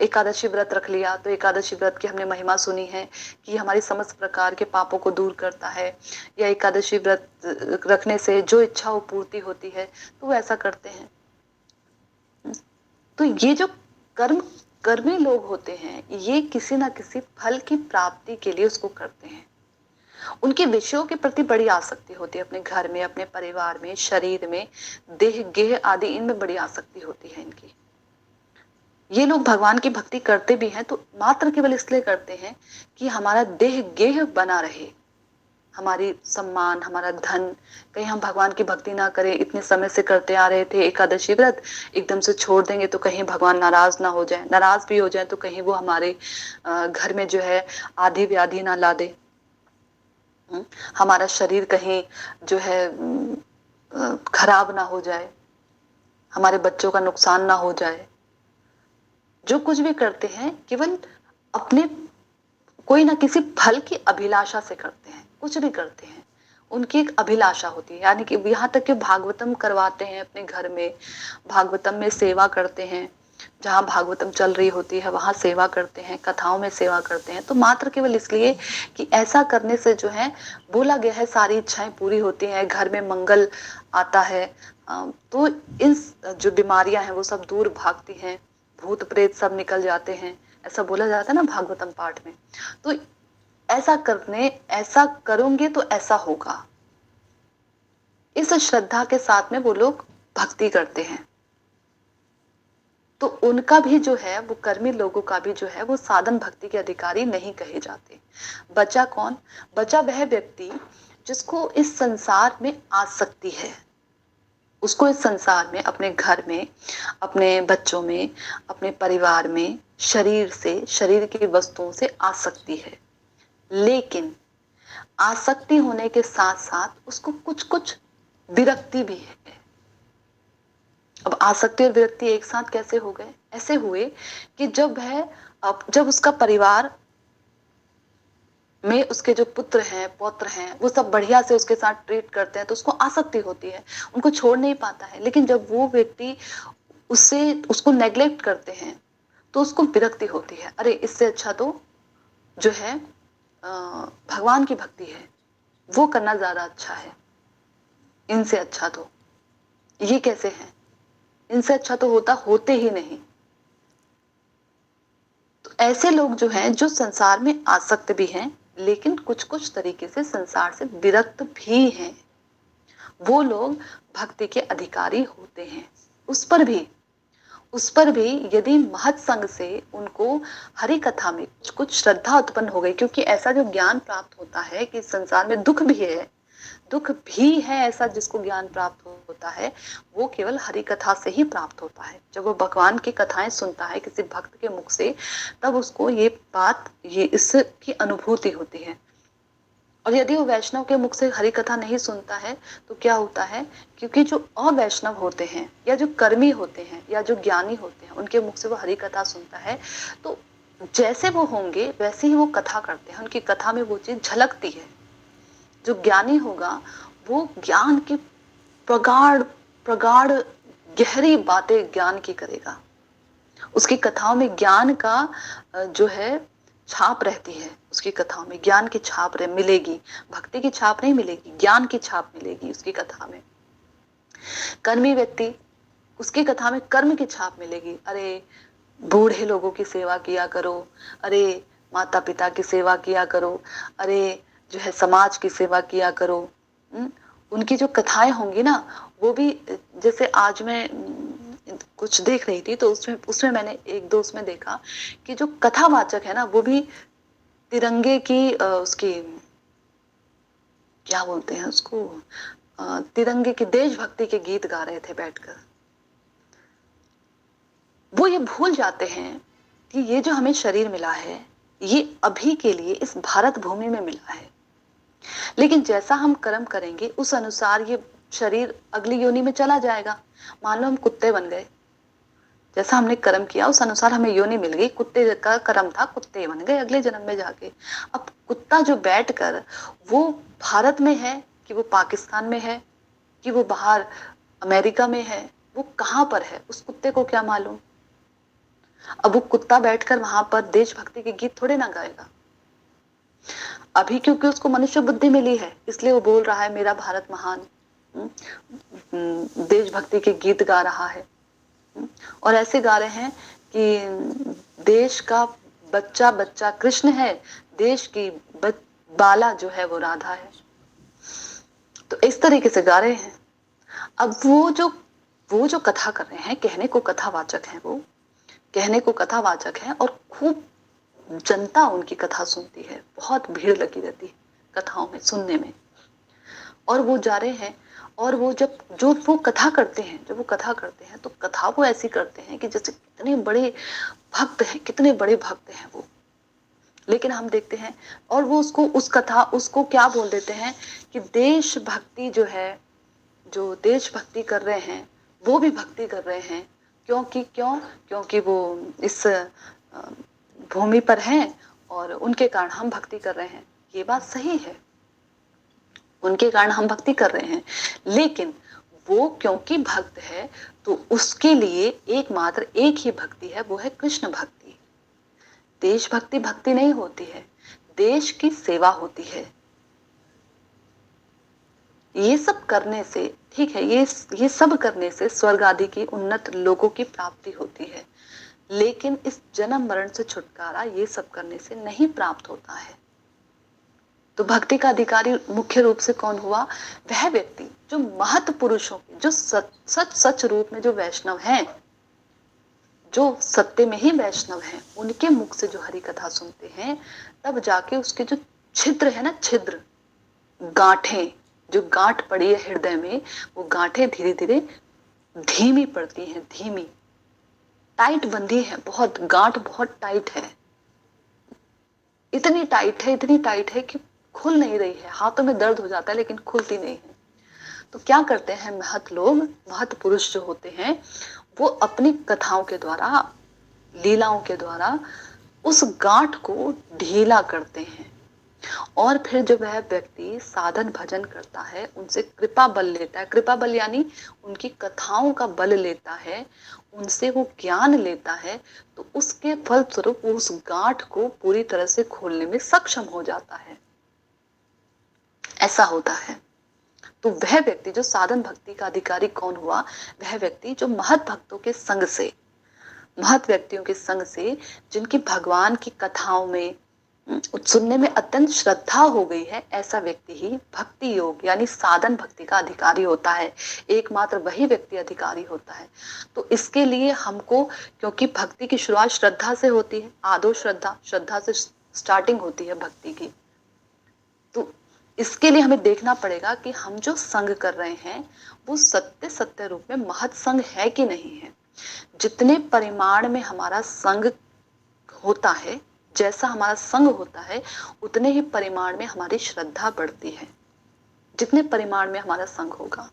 एकादशी व्रत रख लिया, तो एकादशी व्रत की हमने महिमा सुनी है कि हमारी समस्त प्रकार के पापों को दूर करता है, या एकादशी व्रत रखने से जो इच्छा वो पूर्ति होती है, तो वो ऐसा करते हैं। तो ये जो कर्मी लोग होते हैं, ये किसी ना किसी फल की प्राप्ति के लिए उसको करते हैं। उनके विषयों के प्रति बड़ी आसक्ति होती है, अपने घर में, अपने परिवार में, शरीर में, देह गेह आदि, इनमें बड़ी आसक्ति होती है इनकी। ये लोग भगवान की भक्ति करते भी हैं तो मात्र केवल इसलिए करते हैं कि हमारा देह गेह बना रहे, हमारी सम्मान, हमारा धन, कहीं हम भगवान की भक्ति ना करें, इतने समय से करते आ रहे थे एकादशी व्रत, एकदम से छोड़ देंगे तो कहीं भगवान नाराज ना हो जाए, नाराज भी हो जाए तो कहीं वो हमारे घर में जो है आधी व्याधि ना ला दे, हमारा शरीर कहीं जो है खराब ना हो जाए, हमारे बच्चों का नुकसान ना हो जाए। जो कुछ भी करते हैं केवल अपने कोई ना किसी फल की अभिलाषा से करते हैं, कुछ भी करते हैं उनकी एक अभिलाषा होती है। यानी कि यहाँ तक कि भागवतम करवाते हैं अपने घर में, भागवतम में सेवा करते हैं, जहाँ भागवतम चल रही होती है वहां सेवा करते हैं, कथाओं में सेवा करते हैं, तो मात्र केवल इसलिए कि ऐसा करने से जो है बोला गया है सारी इच्छाएं पूरी होती हैं, घर में मंगल आता है, तो इन जो बीमारियां हैं वो सब दूर भागती हैं, भूत प्रेत सब निकल जाते हैं, ऐसा बोला जाता है ना भागवतम पाठ में। तो ऐसा करोगे तो ऐसा होगा, इस श्रद्धा के साथ में वो लोग भक्ति करते हैं। तो उनका भी जो है, वो कर्मी लोगों का भी जो है वो साधन भक्ति के अधिकारी नहीं कहे जाते। बचा कौन? बचा वह व्यक्ति जिसको इस संसार में आसक्ति है, उसको इस संसार में, अपने घर में, अपने बच्चों में, अपने परिवार में, शरीर से, शरीर की वस्तुओं से आसक्ति है, लेकिन आसक्ति होने के साथ साथ उसको कुछ कुछ विरक्ति भी है। अब आसक्ति और विरक्ति एक साथ कैसे हो गए? ऐसे हुए कि जब उसका परिवार में उसके जो पुत्र हैं, पौत्र हैं, वो सब बढ़िया से उसके साथ ट्रीट करते हैं तो उसको आसक्ति होती है, उनको छोड़ नहीं पाता है। लेकिन जब वो व्यक्ति उसको नेग्लेक्ट करते हैं तो उसको विरक्ति होती है, अरे इससे अच्छा तो जो है भगवान की भक्ति है, वो करना ज्यादा अच्छा है, इनसे अच्छा तो ये कैसे है, इनसे अच्छा तो होते ही नहीं। तो ऐसे लोग जो हैं, जो संसार में आसक्त भी हैं लेकिन कुछ कुछ तरीके से संसार से विरक्त भी हैं, वो लोग भक्ति के अधिकारी होते हैं। उस पर भी यदि महत संग से उनको हरि कथा में कुछ कुछ श्रद्धा उत्पन्न हो गई, क्योंकि ऐसा जो ज्ञान प्राप्त होता है कि संसार में दुख भी है ऐसा जिसको ज्ञान प्राप्त होता है, वो केवल हरि कथा से ही प्राप्त होता है। जब वो भगवान की कथाएं सुनता है किसी भक्त के मुख से, तब उसको ये इसकी अनुभूति होती है। और यदि वो वैष्णव के मुख से हरि कथा नहीं सुनता है तो क्या होता है, क्योंकि जो अवैष्णव होते हैं या जो कर्मी होते हैं या जो ज्ञानी होते हैं उनके मुख से वो हरि कथा सुनता है, तो जैसे वो होंगे वैसे ही वो कथा करते हैं, उनकी कथा में वो चीज झलकती है। जो ज्ञानी होगा वो ज्ञान की प्रगाढ़ प्रगाढ़ गहरी बातें ज्ञान की करेगा, उसकी कथाओं में ज्ञान का जो है छाप रहती है, उसकी कथाओं में ज्ञान की छाप मिलेगी, भक्ति की छाप नहीं मिलेगी, ज्ञान की छाप मिलेगी उसकी कथा में। कर्मी व्यक्ति, उसकी कथा में कर्म की छाप मिलेगी, अरे बूढ़े लोगों की सेवा किया करो, अरे माता पिता की सेवा किया करो, अरे जो है समाज की सेवा किया करो। उनकी जो कथाएं होंगी ना, वो भी, जैसे आज मैं कुछ देख रही थी तो उसमें उसमें मैंने एक दो उसमें देखा कि जो कथावाचक है ना, वो भी तिरंगे की उसकी क्या बोलते हैं उसको, तिरंगे की देशभक्ति के गीत गा रहे थे बैठकर। वो ये भूल जाते हैं कि ये जो हमें शरीर मिला है ये अभी के लिए इस भारत भूमि में मिला है, लेकिन जैसा हम कर्म करेंगे उस अनुसार ये शरीर अगली योनि में चला जाएगा। मान लो हम कुत्ते बन गए, जैसा हमने कर्म किया उस अनुसार हमें योनि मिल गई, कुत्ते का कर्म था, कुत्ते बन गए अगले जन्म में जाके। अब कुत्ता जो बैठकर वो भारत में है कि वो पाकिस्तान में है कि वो बाहर अमेरिका में है, वो कहाँ पर है उस कुत्ते को क्या मालूम। अब वो कुत्ता बैठकर वहां पर देशभक्ति के गीत थोड़े ना गाएगा, अभी क्योंकि उसको मनुष्य बुद्धि मिली है इसलिए वो बोल रहा है मेरा भारत महान, देशभक्ति के गीत गा रहा है। और ऐसे गा रहे हैं कि देश का बच्चा बच्चा कृष्ण है, देश की बाला जो है वो राधा है, तो इस तरीके से गा रहे हैं। अब वो जो कथा कर रहे हैं, कहने को कथावाचक हैं, वो कहने को कथावाचक हैं और खूब जनता उनकी कथा सुनती है, बहुत भीड़ लगी रहती है कथाओं में सुनने में। और वो जा रहे हैं और वो जब जो वो कथा करते हैं, जब वो कथा करते हैं तो कथा वो ऐसी करते हैं कि जैसे कितने बड़े भक्त हैं, कितने बड़े भक्त हैं वो। लेकिन हम देखते हैं और वो उसको उस कथा उसको क्या बोल देते हैं कि देशभक्ति जो है, जो देशभक्ति कर रहे हैं वो भी भक्ति कर रहे हैं। क्योंकि वो इस भूमि पर हैं और उनके कारण हम भक्ति कर रहे हैं। ये बात सही है, उनके कारण हम भक्ति कर रहे हैं, लेकिन वो क्योंकि भक्त है तो उसके लिए एकमात्र एक ही भक्ति है, वो है कृष्ण भक्ति। देशभक्ति भक्ति नहीं होती है, देश की सेवा होती है। ये सब करने से, ठीक है, ये सब करने से स्वर्ग आदि की उन्नत लोगों की प्राप्ति होती है, लेकिन इस जन्म मरण से छुटकारा ये सब करने से नहीं प्राप्त होता है। तो भक्ति का अधिकारी मुख्य रूप से कौन हुआ? वह व्यक्ति जो महत पुरुषों के, जो सच रूप में जो वैष्णव हैं, जो सत्य में ही वैष्णव हैं, उनके मुख से जो हरि कथा सुनते हैं, तब जाके उसके जो छिद्र है ना, छिद्र, गांठें, जो गांठ पड़ी है हृदय में, वो गांठें धीरे धीरे धीमी पड़ती हैं, धीमी, टाइट बंधी है, बहुत गांठ बहुत टाइट है, इतनी टाइट है, इतनी टाइट है कि खुल नहीं रही है, हाथों में दर्द हो जाता है लेकिन खुलती नहीं है। तो क्या करते हैं महत लोग, महत पुरुष जो होते हैं, वो अपनी कथाओं के द्वारा, लीलाओं के द्वारा उस गांठ को ढीला करते हैं। और फिर जो वह व्यक्ति साधन भजन करता है, उनसे कृपा बल लेता है, कृपा बल यानी उनकी कथाओं का बल लेता है, उनसे वो ज्ञान लेता है, तो उसके फलस्वरूप वो उस गांठ को पूरी तरह से खोलने में सक्षम हो जाता है। ऐसा होता है। तो वह व्यक्ति जो साधन भक्ति का अधिकारी कौन हुआ? वह व्यक्ति जो महत भक्तों के संग से, महत व्यक्तियों के संग से, जिनकी भगवान की कथाओं में सुनने में अत्यंत श्रद्धा हो गई है, ऐसा व्यक्ति ही भक्ति योग यानी साधन भक्ति का अधिकारी होता है। एकमात्र वही व्यक्ति अधिकारी होता है। तो इसके लिए हमको, क्योंकि भक्ति की शुरुआत श्रद्धा से होती है, आदो श्रद्धा, श्रद्धा से स्टार्टिंग होती है भक्ति की, तो इसके लिए हमें देखना पड़ेगा कि हम जो संग कर रहे हैं वो सत्य सत्य रूप में महत संग है कि नहीं है। जितने परिमाण में हमारा संग होता है, जैसा हमारा संग होता है, उतने ही परिमाण में हमारी श्रद्धा बढ़ती है, जितने परिमाण में हमारा संग होगा।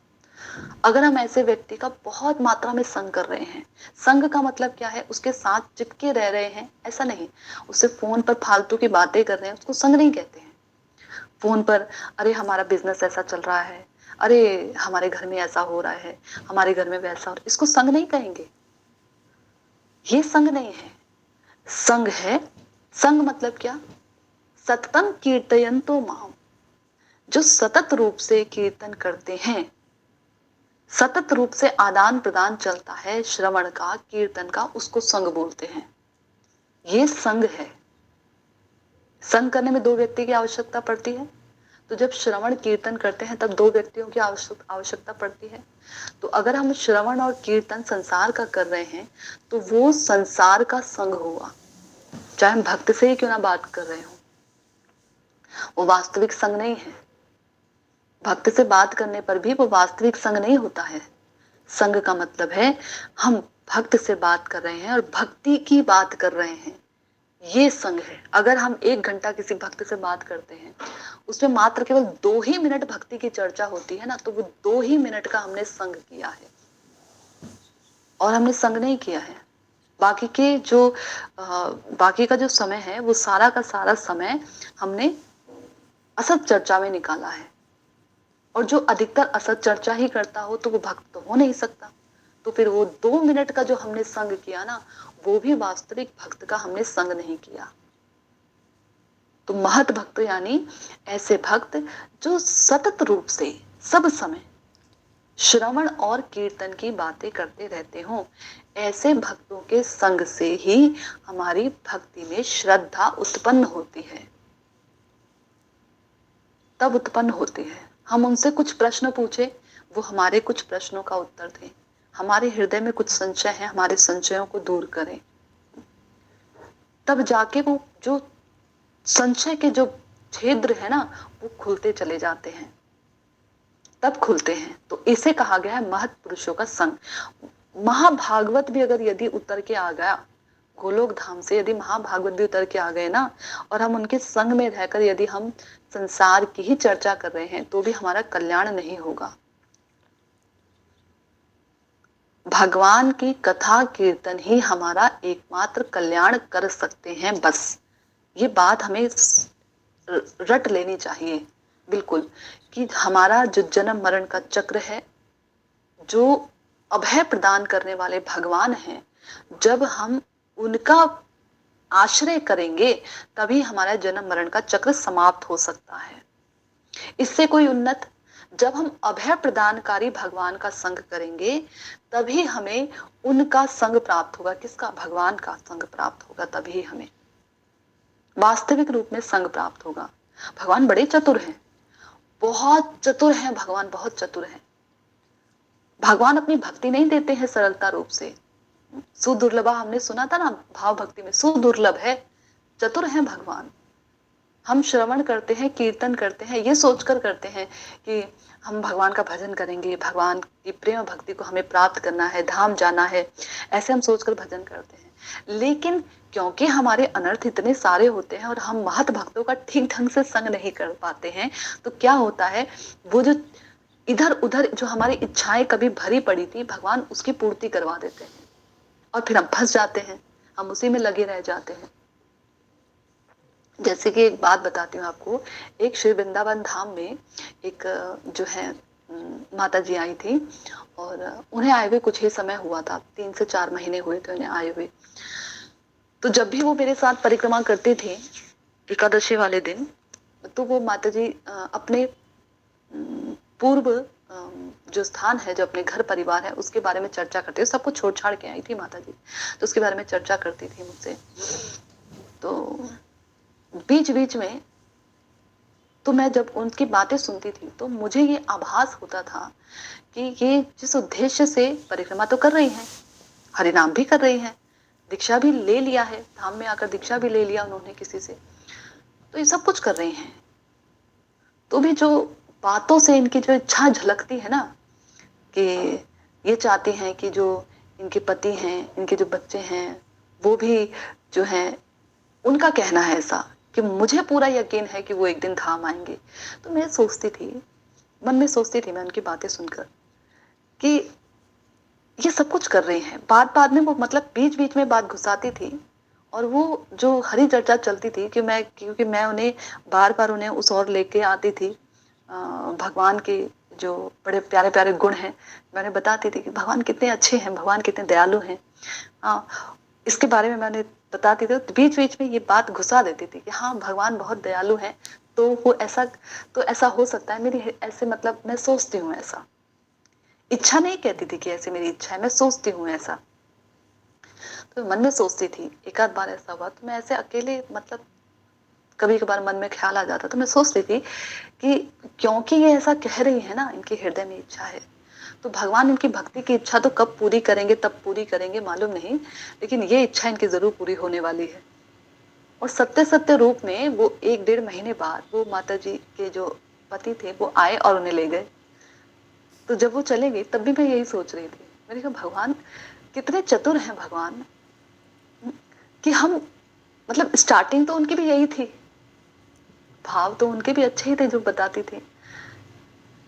अगर हम ऐसे व्यक्ति का बहुत मात्रा में संग कर रहे हैं, संग का मतलब क्या है? उसके साथ चिपके रह रहे हैं, ऐसा नहीं, उससे फोन पर फालतू की बातें कर रहे हैं, उसको संग नहीं कहते हैं। फोन पर अरे हमारा बिजनेस ऐसा चल रहा है, अरे हमारे घर में ऐसा हो रहा है, हमारे घर में वैसा हो रहा है, इसको संग नहीं कहेंगे। ये संग नहीं है। संग है, संग मतलब क्या? सततम कीर्तयन्तो माम, जो सतत रूप से कीर्तन करते हैं, सतत रूप से आदान प्रदान चलता है श्रवण का, कीर्तन का, उसको संग बोलते हैं। ये संग है। संग करने में दो व्यक्ति की आवश्यकता पड़ती है। तो जब श्रवण कीर्तन करते हैं तब दो व्यक्तियों की आवश्यकता पड़ती है। तो अगर हम श्रवण और कीर्तन संसार का कर रहे हैं तो वो संसार का संग हुआ, चाहे हम भक्त से ही क्यों ना बात कर रहे हो, वो वास्तविक संग नहीं है। भक्त से बात करने पर भी वो वास्तविक संग नहीं होता है। संग का मतलब है हम भक्त से बात कर रहे हैं और भक्ति की बात कर रहे हैं, ये संग है। अगर हम 1 घंटा किसी भक्त से बात करते हैं, उसमें मात्र केवल 2 ही मिनट भक्ति की चर्चा होती है ना, तो वो 2 ही मिनट का हमने संग किया है और हमने संग नहीं किया है। बाकी के जो बाकी का जो समय है वो सारा का सारा समय हमने असत चर्चा में निकाला है। और जो अधिकतर असत चर्चा ही करता हो तो वो भक्त तो हो नहीं सकता। तो फिर वो 2 मिनट का जो हमने संग किया ना, वो भी वास्तविक भक्त का हमने संग नहीं किया। तो महत भक्त यानी ऐसे भक्त जो सतत रूप से सब समय श्रवण और कीर्तन की बातें करते रहते हों, ऐसे भक्तों के संग से ही हमारी भक्ति में श्रद्धा उत्पन्न होती है, तब उत्पन्न होती है। हम उनसे कुछ प्रश्न पूछे, वो हमारे कुछ प्रश्नों का उत्तर दें, हमारे हृदय में कुछ संशय है, हमारे संशयों को दूर करें, तब जाके वो जो संशय के जो छिद्र है ना वो खुलते चले जाते हैं, तब खुलते हैं। तो इसे कहा गया है महत् पुरुषों का संग। महाभागवत भी अगर यदि उतर के आ गया गोलोक धाम से, यदि महाभागवत भी उतर के आ गए ना, और हम उनके संग में रहकर यदि हम संसार की ही चर्चा कर रहे हैं, तो भी हमारा कल्याण नहीं होगा। भगवान की कथा कीर्तन ही हमारा एकमात्र कल्याण कर सकते हैं। बस ये बात हमें रट लेनी चाहिए बिल्कुल, कि हमारा जो जन्म मरण का चक्र है, जो अभय प्रदान करने वाले भगवान हैं, जब हम उनका आश्रय करेंगे तभी हमारा जन्म मरण का चक्र समाप्त हो सकता है। इससे कोई उन्नत, जब हम अभय प्रदानकारी भगवान का संग करेंगे तभी हमें उनका संग प्राप्त होगा। किसका? भगवान का संग प्राप्त होगा, तभी हमें वास्तविक रूप में संग प्राप्त होगा। भगवान बड़े चतुर हैं, बहुत चतुर हैं भगवान, बहुत चतुर हैं। भगवान अपनी भक्ति नहीं देते हैं सरलता रूप से। सुदुर्लभा हमने सुना था ना, भाव भक्ति में सुदुर्लभ है, चतुर हैं भगवान। हम श्रवण करते हैं, कीर्तन करते हैं, ये सोचकर करते हैं कि हम भगवान का भजन करेंगे, भगवान की प्रेम भक्ति को हमें प्राप्त करना है, धाम जाना है, ऐसे हम सोचकर भजन करते हैं। लेकिन क्योंकि हमारे अनर्थ इतने सारे होते हैं और हम महत भक्तों का ठीक ढंग से संग नहीं कर पाते हैं, तो क्या होता है, वो जो इधर उधर जो हमारी इच्छाएं कभी भरी पड़ी थी, भगवान उसकी पूर्ति करवा देते हैं और फिर हम फंस जाते हैं, हम उसी में लगे रह जाते हैं। जैसे कि एक बात बताती हूँ आपको, एक श्री वृंदावन धाम में एक जो है माता जी आई थी, और उन्हें आए हुए कुछ ही समय हुआ था, 3 से 4 महीने हुए थे उन्हें आए हुए। तो जब भी वो मेरे साथ परिक्रमा करते थे एकादशी वाले दिन, तो वो माता जी अपने पूर्व जो स्थान है, जो अपने घर परिवार है, उसके बारे में चर्चा करती है। सब कुछ छोड़ छाड़ के आई थी माता जी, तो उसके बारे में चर्चा करती थी मुझसे। तो बीच बीच में तो मैं जब उनकी बातें सुनती थी तो मुझे ये आभास होता था कि ये जिस उद्देश्य से परिक्रमा तो कर रही हैं, हरिनाम भी कर रही हैं, दीक्षा भी ले लिया है, धाम में आकर दीक्षा भी ले लिया उन्होंने किसी से, तो ये सब कुछ कर रही हैं, तो भी जो बातों से इनकी जो इच्छा झलकती है ना, कि ये चाहती हैं कि जो इनके पति हैं, इनके जो बच्चे हैं, वो भी जो है, उनका कहना है ऐसा कि मुझे पूरा यकीन है कि वो एक दिन धाम आएंगे। तो मैं सोचती थी, मन में सोचती थी मैं उनकी बातें सुनकर, कि ये सब कुछ कर रही हैं। बात बाद में वो मतलब बीच बीच में बात घुसाती थी, और वो जो हरी चर्चा चलती थी कि क्योंकि मैं उन्हें बार बार उन्हें उस ओर लेके आती थी, भगवान के जो बड़े प्यारे प्यारे गुण हैं, मैंने बताती थी कि भगवान कितने अच्छे हैं, भगवान कितने दयालु हैं। हाँ, इसके बारे में मैंने बताती थी, तो बीच बीच में ये बात घुसा देती थी कि हाँ भगवान बहुत दयालु हैं, तो वो ऐसा, तो ऐसा हो सकता है, मेरी ऐसे मतलब मैं सोचती हूँ ऐसा, इच्छा नहीं कहती थी कि ऐसे मेरी इच्छा है, मैं सोचती हूँ ऐसा। तो मन में सोचती थी, एक आध बार ऐसा हुआ तो मैं ऐसे अकेले मतलब कभी कभार मन में ख्याल आ जाता, तो मैं सोचती थी कि क्योंकि ये ऐसा कह रही है ना, इनके हृदय में इच्छा है, तो भगवान इनकी भक्ति की इच्छा तो कब पूरी करेंगे, तब पूरी करेंगे मालूम नहीं, लेकिन ये इच्छा इनकी जरूर पूरी होने वाली है। और सत्य सत्य रूप में वो 1-1.5 महीने बाद वो माता जी के जो पति थे वो आए और उन्हें ले गए। तो जब वो चले गए तब भी मैं यही सोच रही थी, मैंने कहा भगवान कितने चतुर हैं भगवान, कि हम मतलब स्टार्टिंग तो उनकी भी यही थी, भाव तो उनके भी अच्छे ही थे जो बताती थी,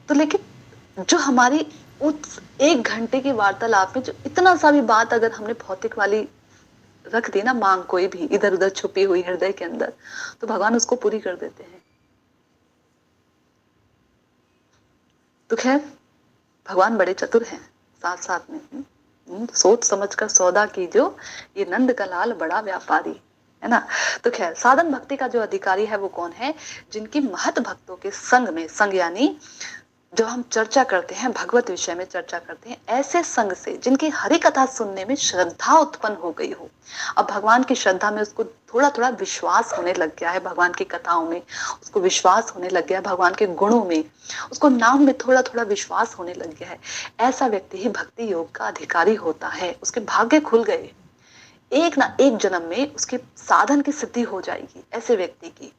तो लेकिन जो हमारी उस 1 घंटे की वार्तालाप में जो इतना सा भी बात अगर हमने भौतिक वाली रख दी ना, मांग कोई भी इधर उधर छुपी हुई हृदय के अंदर, तो भगवान उसको पूरी कर देते हैं। तो खैर भगवान बड़े चतुर हैं, साथ साथ में सोच समझ कर सौदा कीजो, ये नंद का लाल बड़ा व्यापारी, है ना। तो खैर साधन भक्ति का जो अधिकारी है वो कौन है? जिनकी महत भक्तों के संग में, संग यानी जब हम चर्चा करते हैं, भगवत विषय में चर्चा करते हैं, ऐसे संग से जिनकी हरि कथा सुनने में श्रद्धा उत्पन्न हो गई हो। अब भगवान की श्रद्धा में उसको थोड़ा थोड़ा विश्वास होने लग गया है, भगवान की कथाओं में उसको विश्वास होने लग गया है, भगवान के गुणों में उसको नाम में थोड़ा थोड़ा विश्वास होने लग गया है, ऐसा व्यक्ति ही भक्ति योग का अधिकारी होता है। उसके भाग्य खुल गए, एक ना एक जन्म में उसकी साधन की सिद्धि हो जाएगी ऐसे व्यक्ति की।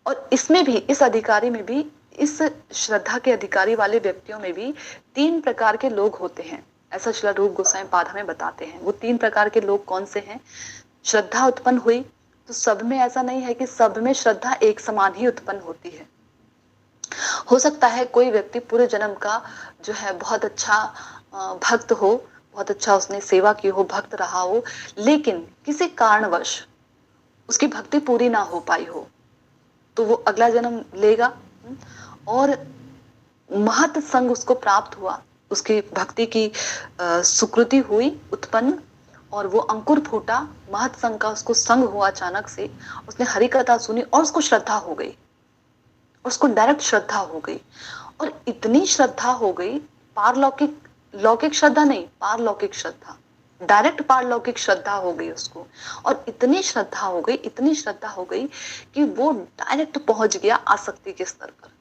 और इसमें भी, इस अधिकारी में भी, इस श्रद्धा के अधिकारी वाले व्यक्तियों में भी 3 प्रकार के लोग होते हैं। ऐसा श्रील रूप गोस्वामी पाद हमें बताते हैं। वो 3 प्रकार के लोग कौन से हैं? श्रद्धा उत्पन्न हुई तो सब में ऐसा नहीं है कि सब में श्रद्धा एक समान ही उत्पन्न होती है। हो सकता है कोई व्यक्ति पूरे जन्म का जो है बहुत अच्छा भक्त हो, बहुत अच्छा उसने सेवा की हो, भक्त रहा हो, लेकिन किसी कारणवश उसकी भक्ति पूरी ना हो पाई हो, तो वो अगला जन्म लेगा और महत संग उसको प्राप्त हुआ, उसकी भक्ति की सुकृति हुई उत्पन्न और वो अंकुर फूटा, महत संग का उसको संग हुआ अचानक से, उसने हरि कथा सुनी और उसको श्रद्धा हो गई, उसको डायरेक्ट श्रद्धा हो गई। और इतनी श्रद्धा हो गई, पारलौकिक, लौकिक श्रद्धा नहीं, पारलौकिक श्रद्धा, डायरेक्ट पारलौकिक श्रद्धा हो गई उसको। और इतनी श्रद्धा हो गई, इतनी श्रद्धा हो गई कि वो डायरेक्ट पहुंच गया आसक्ति के स्तर पर।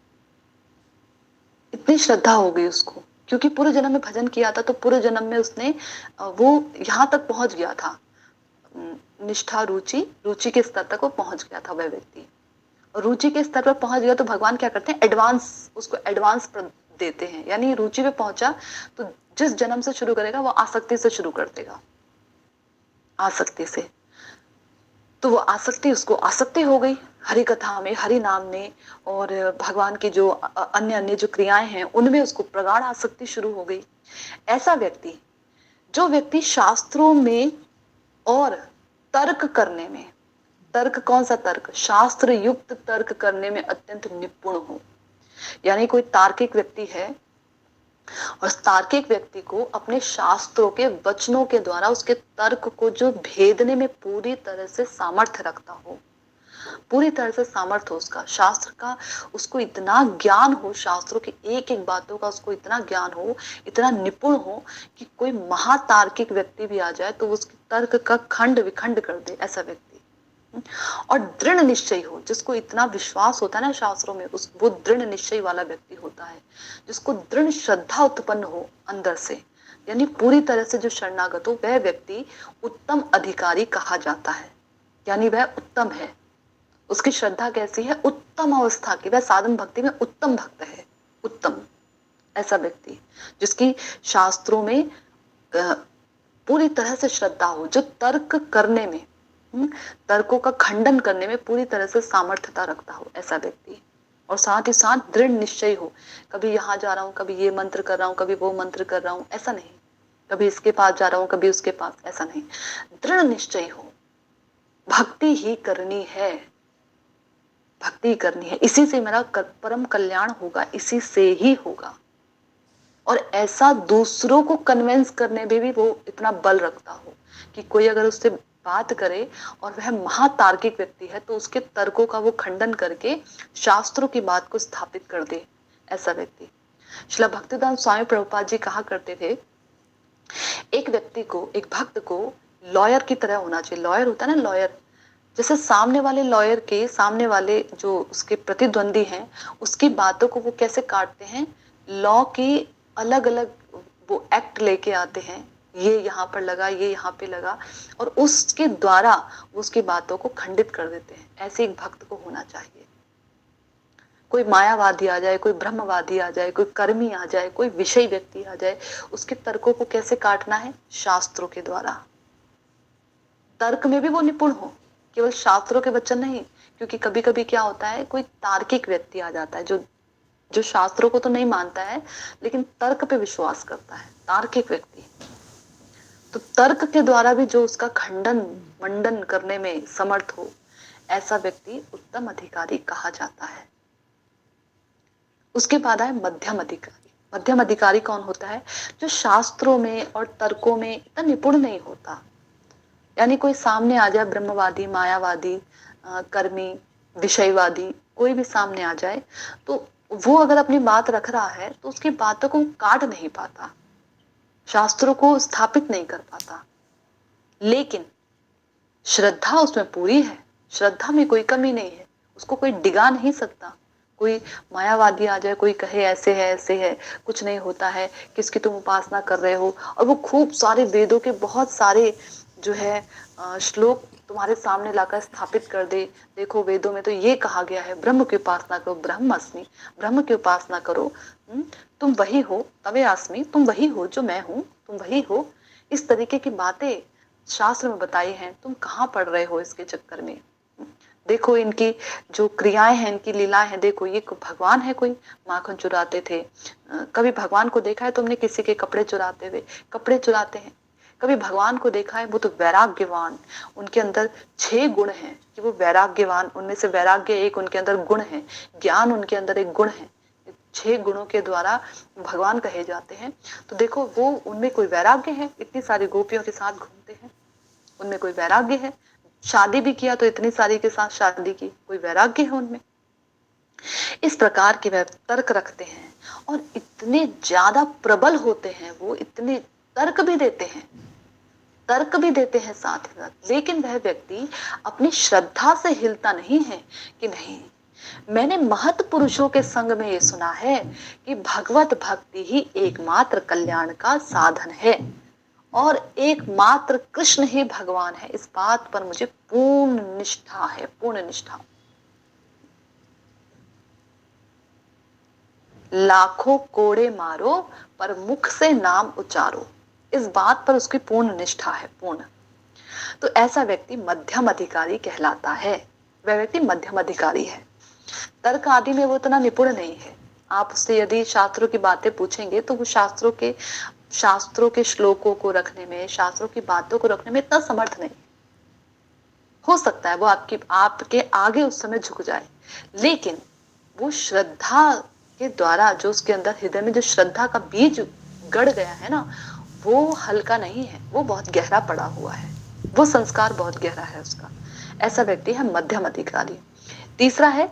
इतनी श्रद्धा हो गई उसको, क्योंकि पूरे जन्म में भजन किया था, तो पूरे जन्म में उसने वो यहाँ तक पहुंच गया था, निष्ठा, रुचि, रुचि के स्तर तक वो पहुंच गया था वह व्यक्ति। रुचि के स्तर पर पहुंच गया तो भगवान क्या करते हैं, एडवांस, उसको एडवांस देते हैं। यानी रुचि पे पहुंचा तो जिस जन्म से शुरू करेगा वो आसक्ति से शुरू कर देगा, आसक्ति से। तो वो आसक्ति, उसको आसक्ति हो गई हरि कथा में, हरि नाम में, और भगवान की जो अन्य अन्य जो क्रियाएं हैं उनमें उसको प्रगाढ़ आसक्ति शुरू हो गई। ऐसा व्यक्ति, जो व्यक्ति शास्त्रों में और तर्क करने में, तर्क कौन सा तर्क, शास्त्र युक्त तर्क करने में अत्यंत निपुण हो, यानी कोई तार्किक व्यक्ति है और तार्किक व्यक्ति को अपने शास्त्रों के वचनों के द्वारा उसके तर्क को जो भेदने में पूरी तरह से सामर्थ्य रखता हो, पूरी तरह से सामर्थ्य हो उसका, शास्त्र का उसको इतना ज्ञान हो, शास्त्रों की एक एक बातों का उसको इतना ज्ञान हो, इतना निपुण हो कि कोई महातार्किक व्यक्ति भी आ जाए तो उसके तर्क का खंड विखंड कर दे, ऐसा व्यक्ति। और दृढ़ निश्चय हो, जिसको इतना विश्वास होता है ना शास्त्रों में, उस वो दृढ़ निश्चय वाला व्यक्ति होता है, जिसको दृढ़ श्रद्धा उत्पन्न हो अंदर से, यानी पूरी तरह से जो शरणागत हो, वह व्यक्ति उत्तम अधिकारी कहा जाता है। यानी वह उत्तम है, उसकी श्रद्धा कैसी है, उत्तम अवस्था की, वह साधन भक्ति में उत्तम भक्त है, उत्तम। ऐसा व्यक्ति जिसकी शास्त्रों में पूरी तरह से श्रद्धा हो, जो तर्क करने में, तर्कों का खंडन करने में पूरी तरह से सामर्थ्यता रखता हो, ऐसा व्यक्ति। और साथ ही साथ दृढ़ निश्चय हो, कभी यहाँ जा रहा हूँ, कभी ये मंत्र कर रहा हूँ, कभी वो मंत्र कर रहा हूँ, ऐसा नहीं, कभी इसके पास जा रहा हूँ, कभी उसके पास, ऐसा नहीं, दृढ़ निश्चय हो, भक्ति ही करनी है, भक्ति करनी है, इसी से मेरा परम कल्याण होगा, इसी से ही होगा। और ऐसा दूसरों को कन्विंस करने में भी वो इतना बल रखता हो कि कोई अगर उससे बात करे और वह महातार्किक व्यक्ति है तो उसके तर्कों का वो खंडन करके शास्त्रों की बात को स्थापित कर दे, ऐसा व्यक्ति। श्रील भक्तिदान स्वामी प्रभुपाद जी कहा करते थे, एक व्यक्ति को, एक भक्त को लॉयर की तरह होना चाहिए। लॉयर होता है ना, लॉयर, जैसे सामने वाले लॉयर के, सामने वाले जो उसके प्रतिद्वंदी हैं, उसकी बातों को वो कैसे काटते हैं, लॉ की अलग अलग वो एक्ट लेके आते हैं, ये यहाँ पर लगा, ये यहाँ पे लगा, और उसके द्वारा वो उसकी बातों को खंडित कर देते हैं। ऐसे एक भक्त को होना चाहिए। कोई मायावादी आ जाए, कोई ब्रह्मवादी आ जाए, कोई कर्मी आ जाए, कोई विषय व्यक्ति आ जाए, उसके तर्कों को कैसे काटना है, शास्त्रों के द्वारा। तर्क में भी वो निपुण हो, केवल शास्त्रों के वचन नहीं, क्योंकि कभी कभी क्या होता है, कोई तार्किक व्यक्ति आ जाता है जो शास्त्रों को तो नहीं मानता है लेकिन तर्क पे विश्वास करता है, तार्किक व्यक्ति। तो तर्क के द्वारा भी जो उसका खंडन मंडन करने में समर्थ हो, ऐसा व्यक्ति उत्तम अधिकारी कहा जाता है। उसके बाद है मध्यम अधिकारी। मध्यम अधिकारी कौन होता है, जो शास्त्रों में और तर्कों में इतना निपुण नहीं होता। यानी कोई सामने आ जाए, ब्रह्मवादी, मायावादी, कर्मी, विषयवादी, कोई भी सामने आ जाए तो वो अगर अपनी बात रख रहा है तो उसकी बातों को काट नहीं पाता, शास्त्रों को स्थापित नहीं कर पाता, लेकिन श्रद्धा उसमें पूरी है, श्रद्धा में कोई कमी नहीं है, उसको कोई डिगा नहीं सकता। कोई मायावादी आ जाए, कोई कहे ऐसे है, ऐसे है, कुछ नहीं होता है, किसकी तुम उपासना कर रहे हो, और वो खूब सारे वेदों के बहुत सारे जो है श्लोक तुम्हारे सामने लाकर स्थापित कर दे, देखो वेदों में तो ये कहा गया है, ब्रह्म की उपासना करो, ब्रह्मस्मि, ब्रह्म की उपासना करो, तुम वही हो, तवेआस्मि, तुम वही हो जो मैं हूँ, तुम वही हो, इस तरीके की बातें शास्त्र में बताई हैं, तुम कहाँ पढ़ रहे हो इसके चक्कर में। देखो इनकी जो क्रियाएं हैं, इनकी लीलाएं हैं, देखो ये भगवान है कोई, माखन चुराते थे, कभी भगवान को देखा है तुमने किसी के कपड़े चुराते हुए? कपड़े चुराते हैं। कभी भगवान को देखा है? वो तो वैराग्यवान, उनके अंदर 6 गुण हैं कि वो वैराग्यवान, उनमें से वैराग्य एक उनके अंदर गुण है, ज्ञान उनके अंदर एक गुण है, 6 गुणों के द्वारा भगवान कहे जाते हैं। तो देखो वो, उनमें कोई वैराग्य है, इतनी सारी गोपियों के साथ घूमते हैं, उनमें कोई वैराग्य है, शादी भी किया तो इतनी सारी के साथ शादी की, कोई वैराग्य है उनमें। इस प्रकार के वह तर्क रखते हैं और इतने ज्यादा प्रबल होते हैं, वो इतने तर्क भी देते हैं, तर्क भी देते हैं साथ ही साथ, लेकिन वह व्यक्ति अपनी श्रद्धा से हिलता नहीं है कि नहीं, मैंने महत पुरुषों के संग में ये सुना है कि भगवत भक्ति ही एकमात्र कल्याण का साधन है और एकमात्र कृष्ण ही भगवान है, इस बात पर मुझे पूर्ण निष्ठा है, पूर्ण निष्ठा। लाखों कोड़े मारो पर मुख से नाम उचारो, इस बात पर उसकी पूर्ण निष्ठा है, पूर्ण। तो ऐसा व्यक्ति मध्यम अधिकारी कहलाता है, वह व्यक्ति मध्यम अधिकारी है, तर्क आदि में वो इतना निपुण नहीं है। आप उससे यदि शास्त्रों की बातें पूछेंगे तो वो शास्त्रों के श्लोकों को रखने में, शास्त्रों की बातों को रखने में इतना समर्थ नहीं। हो सकता है वो आपके आगे उस समय झुक जाए, लेकिन वो श्रद्धा के द्वारा जो उसके अंदर हृदय में जो श्रद्धा का बीज गड़ गया है ना, वो हल्का नहीं है, वो बहुत गहरा पड़ा हुआ है, वो संस्कार बहुत गहरा है उसका। ऐसा व्यक्ति है मध्यम अधिकारी। तीसरा है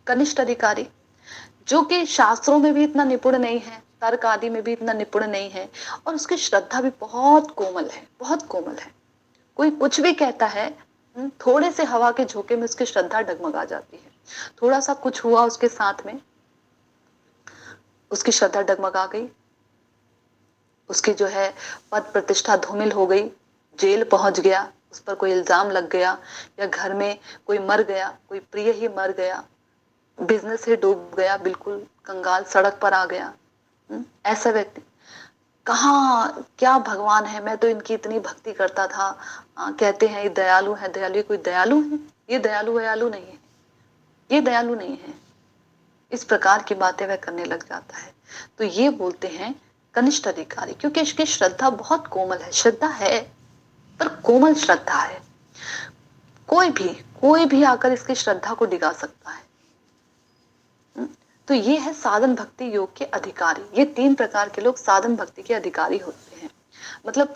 कनिष्ठ अधिकारी, जो कि शास्त्रों में भी इतना निपुण नहीं है, तर्क आदि में भी इतना निपुण नहीं है, और उसकी श्रद्धा भी बहुत कोमल है, बहुत कोमल है। कोई कुछ भी कहता है, थोड़े से हवा के झोंके में उसकी श्रद्धा डगमगा जाती है, थोड़ा सा कुछ हुआ उसके साथ में, उसकी श्रद्धा डगमगा गई, उसकी जो है पद प्रतिष्ठा धूमिल हो गई, जेल पहुंच गया, उस पर कोई इल्जाम लग गया, या घर में कोई मर गया, कोई प्रिय ही मर गया, बिजनेस ही डूब गया, बिल्कुल कंगाल सड़क पर आ गया। ऐसा व्यक्ति कहाँ क्या भगवान है, मैं तो इनकी इतनी भक्ति करता था, कहते हैं ये दयालु है, दयालु, कोई दयालु है? ये दयालु वयालु नहीं है, ये दयालु नहीं है। इस प्रकार की बातें वह करने लग जाता है। तो ये बोलते हैं कनिष्ठ अधिकारी, क्योंकि इसकी श्रद्धा बहुत कोमल है, श्रद्धा है पर कोमल श्रद्धा है, कोई भी आकर इसकी श्रद्धा को डिगा सकता है। तो ये है साधन भक्ति योग के अधिकारी। ये 3 प्रकार के लोग साधन भक्ति के अधिकारी होते हैं, मतलब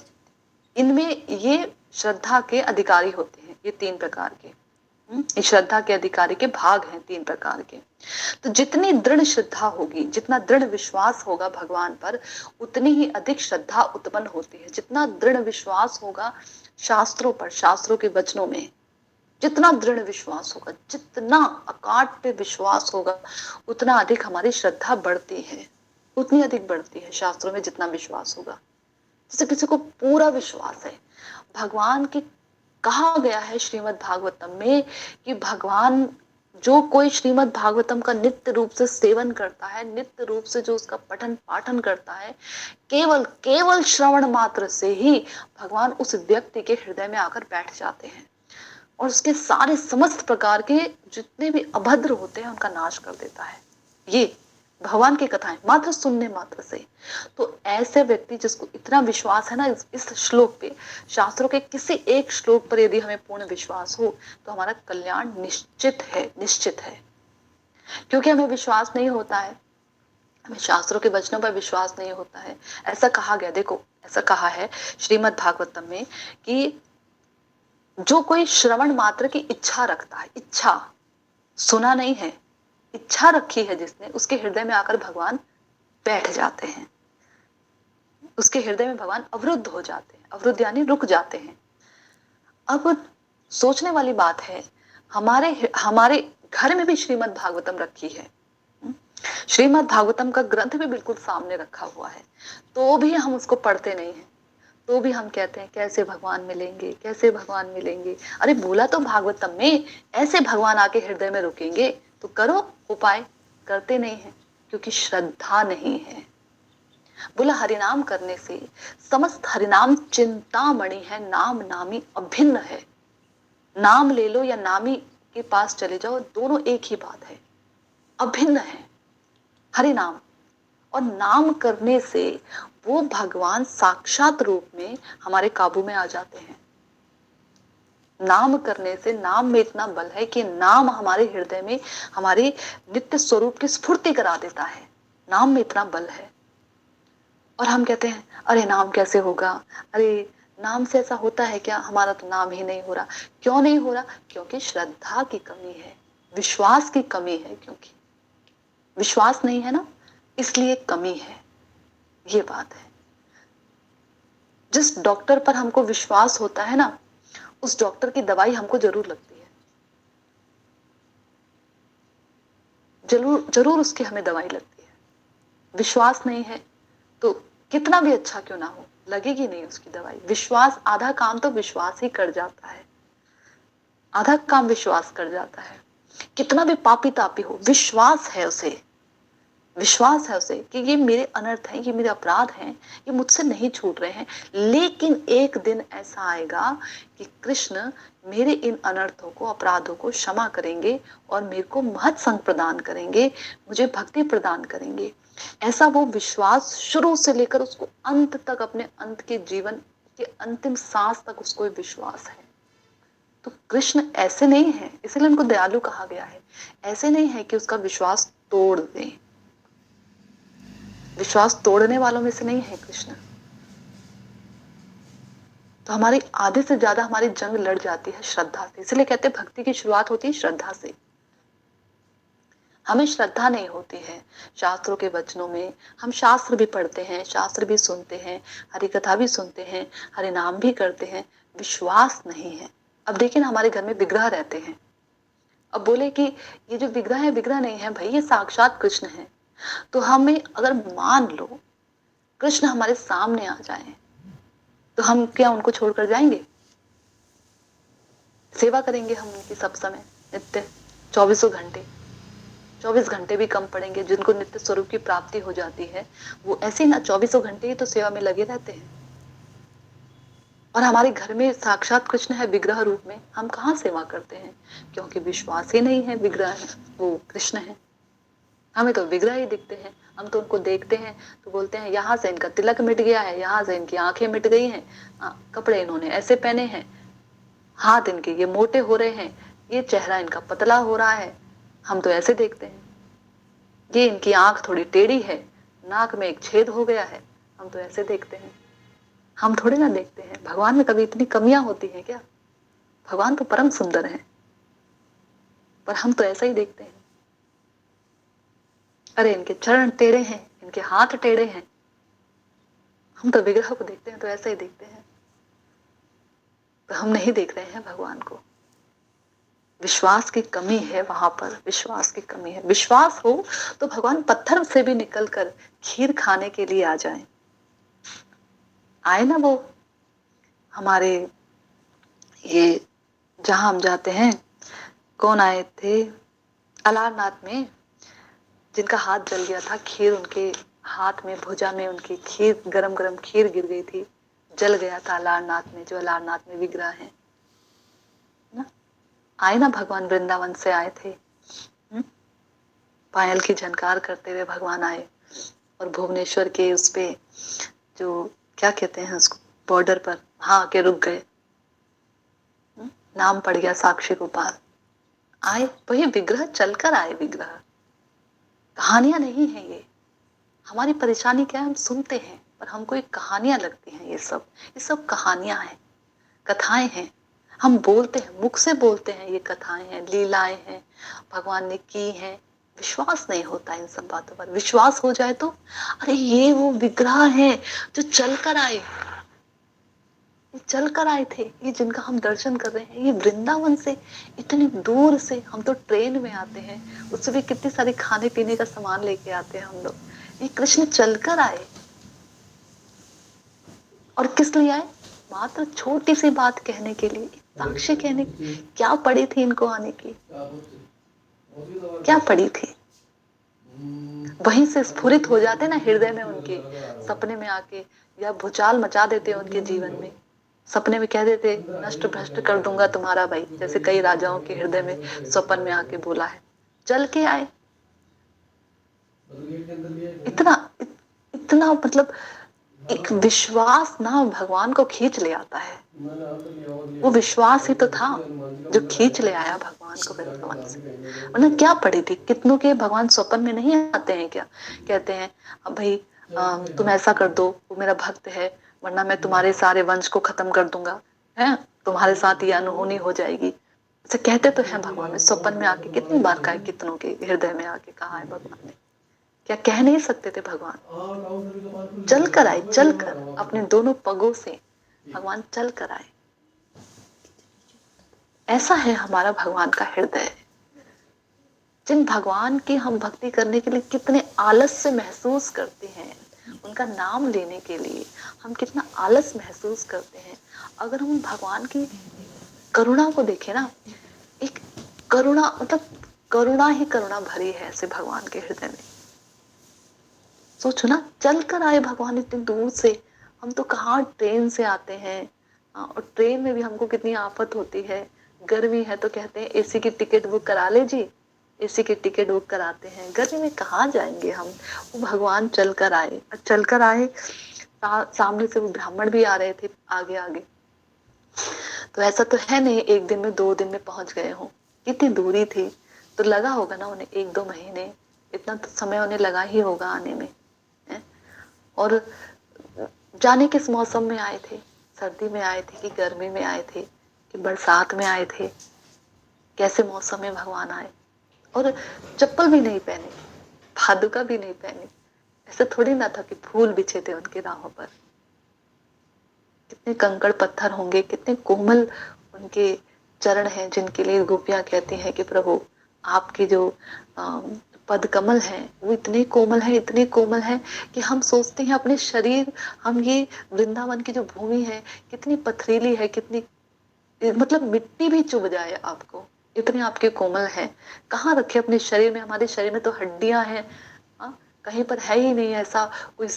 इनमें ये श्रद्धा के अधिकारी होते हैं, ये 3 प्रकार के, ये श्रद्धा के अधिकारी के भाग हैं 3 प्रकार के। तो जितनी दृढ़ श्रद्धा होगी, जितना दृढ़ विश्वास होगा भगवान पर, उतनी ही अधिक श्रद्धा उत्पन्न होती है। जितना दृढ़ विश्वास होगा शास्त्रों पर, शास्त्रों के वचनों में, जितना दृढ़ विश्वास होगा, जितना अकाट पे विश्वास होगा, उतना अधिक हमारी श्रद्धा बढ़ती है, उतनी अधिक बढ़ती है शास्त्रों में जितना विश्वास होगा। जैसे किसी को पूरा विश्वास है भगवान की, कहा गया है श्रीमद् भागवतम में कि भगवान, जो कोई श्रीमद् भागवतम का नित्य रूप से सेवन करता है, नित्य रूप से जो उसका पठन पाठन करता है, केवल केवल श्रवण मात्र से ही भगवान उस व्यक्ति के हृदय में आकर बैठ जाते हैं और उसके सारे समस्त प्रकार के जितने भी अभद्र होते हैं उनका नाश कर देता है। ये भगवान की कथाएं मात्र सुनने मात्र से। तो ऐसे व्यक्ति जिसको इतना विश्वास है ना इस श्लोक पे, शास्त्रों के किसी एक श्लोक पर यदि हमें पूर्ण विश्वास हो तो हमारा कल्याण निश्चित है, निश्चित है। क्योंकि हमें विश्वास नहीं होता है, हमें शास्त्रों के वचनों पर विश्वास नहीं होता है। ऐसा कहा गया, देखो ऐसा कहा है श्रीमद् भागवतम में कि जो कोई श्रवण मात्र की इच्छा रखता है, इच्छा, सुना नहीं है, इच्छा रखी है जिसने, उसके हृदय में आकर भगवान बैठ जाते हैं, उसके हृदय में भगवान अवरुद्ध हो जाते हैं, अवरुद्ध यानी रुक जाते हैं। अब सोचने वाली बात है, हमारे हमारे घर में भी श्रीमद् भागवतम रखी है, श्रीमद् भागवतम का ग्रंथ भी बिल्कुल सामने रखा हुआ है, तो भी हम उसको पढ़ते नहीं है, तो भी हम कहते हैं कैसे भगवान मिलेंगे, कैसे भगवान मिलेंगे। अरे बोला तो भागवतम में ऐसे भगवान आके हृदय में रुकेंगे, तो करो उपाय। करते नहीं है क्योंकि श्रद्धा नहीं है। बोला हरिनाम करने से समस्त हरिनाम चिंतामणि है, नाम नामी अभिन्न है। नाम ले लो या नामी के पास चले जाओ, दोनों एक ही बात है, अभिन्न है हरि नाम। और नाम करने से वो भगवान साक्षात रूप में हमारे काबू में आ जाते हैं। नाम करने से, नाम में इतना बल है कि नाम हमारे हृदय में हमारे नित्य स्वरूप की स्फूर्ति करा देता है। नाम में इतना बल है। और हम कहते हैं अरे नाम कैसे होगा, अरे नाम से ऐसा होता है क्या, हमारा तो नाम ही नहीं हो रहा। क्यों नहीं हो रहा? क्योंकि श्रद्धा की कमी है, विश्वास की कमी है। क्योंकि विश्वास नहीं है ना, इसलिए कमी है। ये बात है। जिस डॉक्टर पर हमको विश्वास होता है ना, उस डॉक्टर की दवाई हमको जरूर लगती है, जरूर जरूर उसकी हमें दवाई लगती है। विश्वास नहीं है तो कितना भी अच्छा क्यों ना हो, लगेगी नहीं उसकी दवाई। विश्वास, आधा काम तो विश्वास ही कर जाता है, आधा काम विश्वास कर जाता है। कितना भी पापी तापी हो, विश्वास है उसे, विश्वास है उसे कि ये मेरे अनर्थ हैं, ये मेरे अपराध हैं, ये मुझसे नहीं छूट रहे हैं। लेकिन एक दिन ऐसा आएगा कि कृष्ण मेरे इन अनर्थों को, अपराधों को क्षमा करेंगे और मेरे को महत संग प्रदान करेंगे, मुझे भक्ति प्रदान करेंगे। ऐसा वो विश्वास शुरू से लेकर उसको अंत तक, अपने अंत के जीवन के अंतिम सांस तक उसको विश्वास है। तो कृष्ण ऐसे नहीं है, इसलिए उनको दयालु कहा गया है। ऐसे नहीं है कि उसका विश्वास तोड़ दें, विश्वास तोड़ने वालों में से नहीं है कृष्ण। तो हमारी आधे से ज्यादा हमारी जंग लड़ जाती है श्रद्धा से। इसलिए कहते हैं भक्ति की शुरुआत होती है श्रद्धा से। हमें श्रद्धा नहीं होती है शास्त्रों के वचनों में। हम शास्त्र भी पढ़ते हैं, शास्त्र भी सुनते हैं, हरि कथा भी सुनते हैं, हरि नाम भी करते हैं, विश्वास नहीं है। अब देखिए ना, हमारे घर में विग्रह रहते हैं। अब बोले कि ये जो विग्रह है, विग्रह नहीं है भाई, ये साक्षात कृष्ण है। तो हमें अगर मान लो कृष्ण हमारे सामने आ जाए, तो हम क्या उनको छोड़कर जाएंगे? सेवा करेंगे हम उनकी सब समय, नित्य, चौबीसों घंटे। 24 घंटे भी कम पड़ेंगे। जिनको नित्य स्वरूप की प्राप्ति हो जाती है, वो ऐसे ही ना चौबीसों घंटे ही तो सेवा में लगे रहते हैं। और हमारे घर में साक्षात कृष्ण है विग्रह रूप में, हम कहाँ सेवा करते हैं? क्योंकि विश्वास ही नहीं है विग्रह है, वो कृष्ण है। हमें तो विग्रह ही दिखते हैं। हम तो उनको देखते हैं तो बोलते हैं यहाँ से इनका तिलक मिट गया है, यहाँ से इनकी आंखें मिट गई हैं, कपड़े इन्होंने ऐसे पहने हैं, हाथ इनके ये मोटे हो रहे हैं, ये चेहरा इनका पतला हो रहा है। हम तो ऐसे देखते हैं। ये इनकी आंख थोड़ी टेढ़ी है, नाक में एक छेद हो गया है, हम तो ऐसे देखते हैं। हम थोड़े ना देखते हैं भगवान में कभी इतनी कमियां होती हैं क्या? भगवान तो परम सुंदर है, पर हम तो ऐसा ही देखते हैं। अरे इनके चरण टेढ़े हैं, इनके हाथ टेढ़े हैं, हम तो विग्रह को देखते हैं तो ऐसा ही देखते हैं। तो हम नहीं देख रहे हैं भगवान को। विश्वास की कमी है वहां पर, विश्वास की कमी है। विश्वास हो तो भगवान पत्थर से भी निकलकर खीर खाने के लिए आ जाए। आए ना वो हमारे, ये जहां हम जाते हैं, कौन आए थे अलारनाथ में, जिनका हाथ जल गया था, खीर उनके हाथ में, भुजा में उनकी खीर, गरम गरम खीर गिर गई थी, जल गया था अलारनाथ में, जो अलारनाथ में विग्रह है ना। आए ना भगवान, वृंदावन से आए थे। पायल की झनकार करते हुए भगवान आए और भुवनेश्वर के उस पे, जो क्या कहते हैं उसको, बॉर्डर पर हाँ आके रुक गए। नाम पड़ गया साक्षी गोपाल। आए वही विग्रह, चलकर आए विग्रह। कहानियां नहीं है ये। हमारी परेशानी क्या है, हम सुनते हैं पर हमको एक कहानियां लगती हैं। ये सब कहानियां हैं, कथाएं हैं। हम बोलते हैं, मुख से बोलते हैं, ये कथाएं हैं, लीलाएं हैं, भगवान ने की हैं। विश्वास नहीं होता इन सब बातों पर। विश्वास हो जाए तो अरे ये वो विग्रह है जो चल कर आए, ये चल कर आए थे, ये जिनका हम दर्शन कर रहे हैं, ये वृंदावन से, इतनी दूर से। हम तो ट्रेन में आते हैं, उससे भी कितनी सारी खाने पीने का सामान लेके आते हैं हम लोग। ये कृष्ण चलकर आए और किस लिए आए? मात्र छोटी सी बात कहने के लिए, साक्षी कहने की। क्या पड़ी थी इनको आने की? क्या पड़ी थी? वहीं से स्फुरित हो जाते ना हृदय में उनके, सपने में आके, या भूचाल मचा देते उनके जीवन में। सपने में कह देते नष्ट भ्रष्ट कर दूंगा तुम्हारा भाई, जैसे कई राजाओं के हृदय में स्वप्न में आके बोला है। चल के आए। इतना इतना मतलब एक विश्वास ना भगवान को खींच ले आता है। वो विश्वास ही तो था जो खींच ले आया भगवान को वृंदावन से। वरना क्या पड़ी थी? कितनों के भगवान स्वप्न में नहीं आते हैं क्या? कहते हैं अब भाई तुम ऐसा कर दो, वो मेरा भक्त है, वरना मैं तुम्हारे सारे वंश को खत्म कर दूंगा, है तुम्हारे साथ ये अनहोनी हो जाएगी। ऐसे कहते तो हैं भगवान ने, स्वप्न में आके कितनी बार कहा है, कितनों के हृदय में आके कहा है भगवान ने। क्या कह नहीं सकते थे भगवान? चल कर आए, चल कर अपने दोनों पगों से भगवान चल कर आए। ऐसा है हमारा भगवान का हृदय। जिन भगवान की हम भक्ति करने के लिए कितने आलस्य महसूस करते हैं, उनका नाम लेने के लिए हम कितना आलस महसूस करते हैं, अगर हम भगवान की करुणा को देखें ना, एक करुणा मतलब करुणा ही करुणा भरी है ऐसे भगवान के हृदय में। सोचो ना, चल कर आए भगवान इतनी दूर से। हम तो कहाँ ट्रेन से आते हैं, और ट्रेन में भी हमको कितनी आफत होती है। गर्मी है तो कहते हैं एसी की टिकट बुक करा ले जी, एसी की टिकट बुक कराते हैं। गर्मी में कहाँ जाएंगे हम? वो भगवान चल कर आए, और चल कर आए। सामने से वो ब्राह्मण भी आ रहे थे आगे आगे। तो ऐसा तो है नहीं एक दिन में 2 दिन में पहुंच गए हो, कितनी दूरी थी। तो लगा होगा ना उन्हें 1-2 महीने, इतना तो समय उन्हें लगा ही होगा आने में, है? और जाने किस मौसम में आए थे? सर्दी में आए थे कि गर्मी में आए थे कि बरसात में आए थे? कैसे मौसम में भगवान आए? और चप्पल भी नहीं पहने, पादुका भी नहीं पहने। ऐसे थोड़ी ना था कि फूल बिछे थे उनके राहों पर। कितने कंकड़ पत्थर होंगे, कितने कोमल उनके चरण हैं, जिनके लिए गोपियां कहती हैं कि प्रभु आपके जो पद कमल हैं वो इतने कोमल है, इतने कोमल है कि हम सोचते हैं अपने शरीर, हम ये वृंदावन की जो भूमि है कितनी पथरीली है, कितनी मतलब मिट्टी भी चुभ जाए आपको, इतने आपके कोमल हैं। कहाँ रखे अपने शरीर में? हमारे शरीर में तो हड्डियां हैं, हाँ? कहीं पर है ही नहीं ऐसा कोई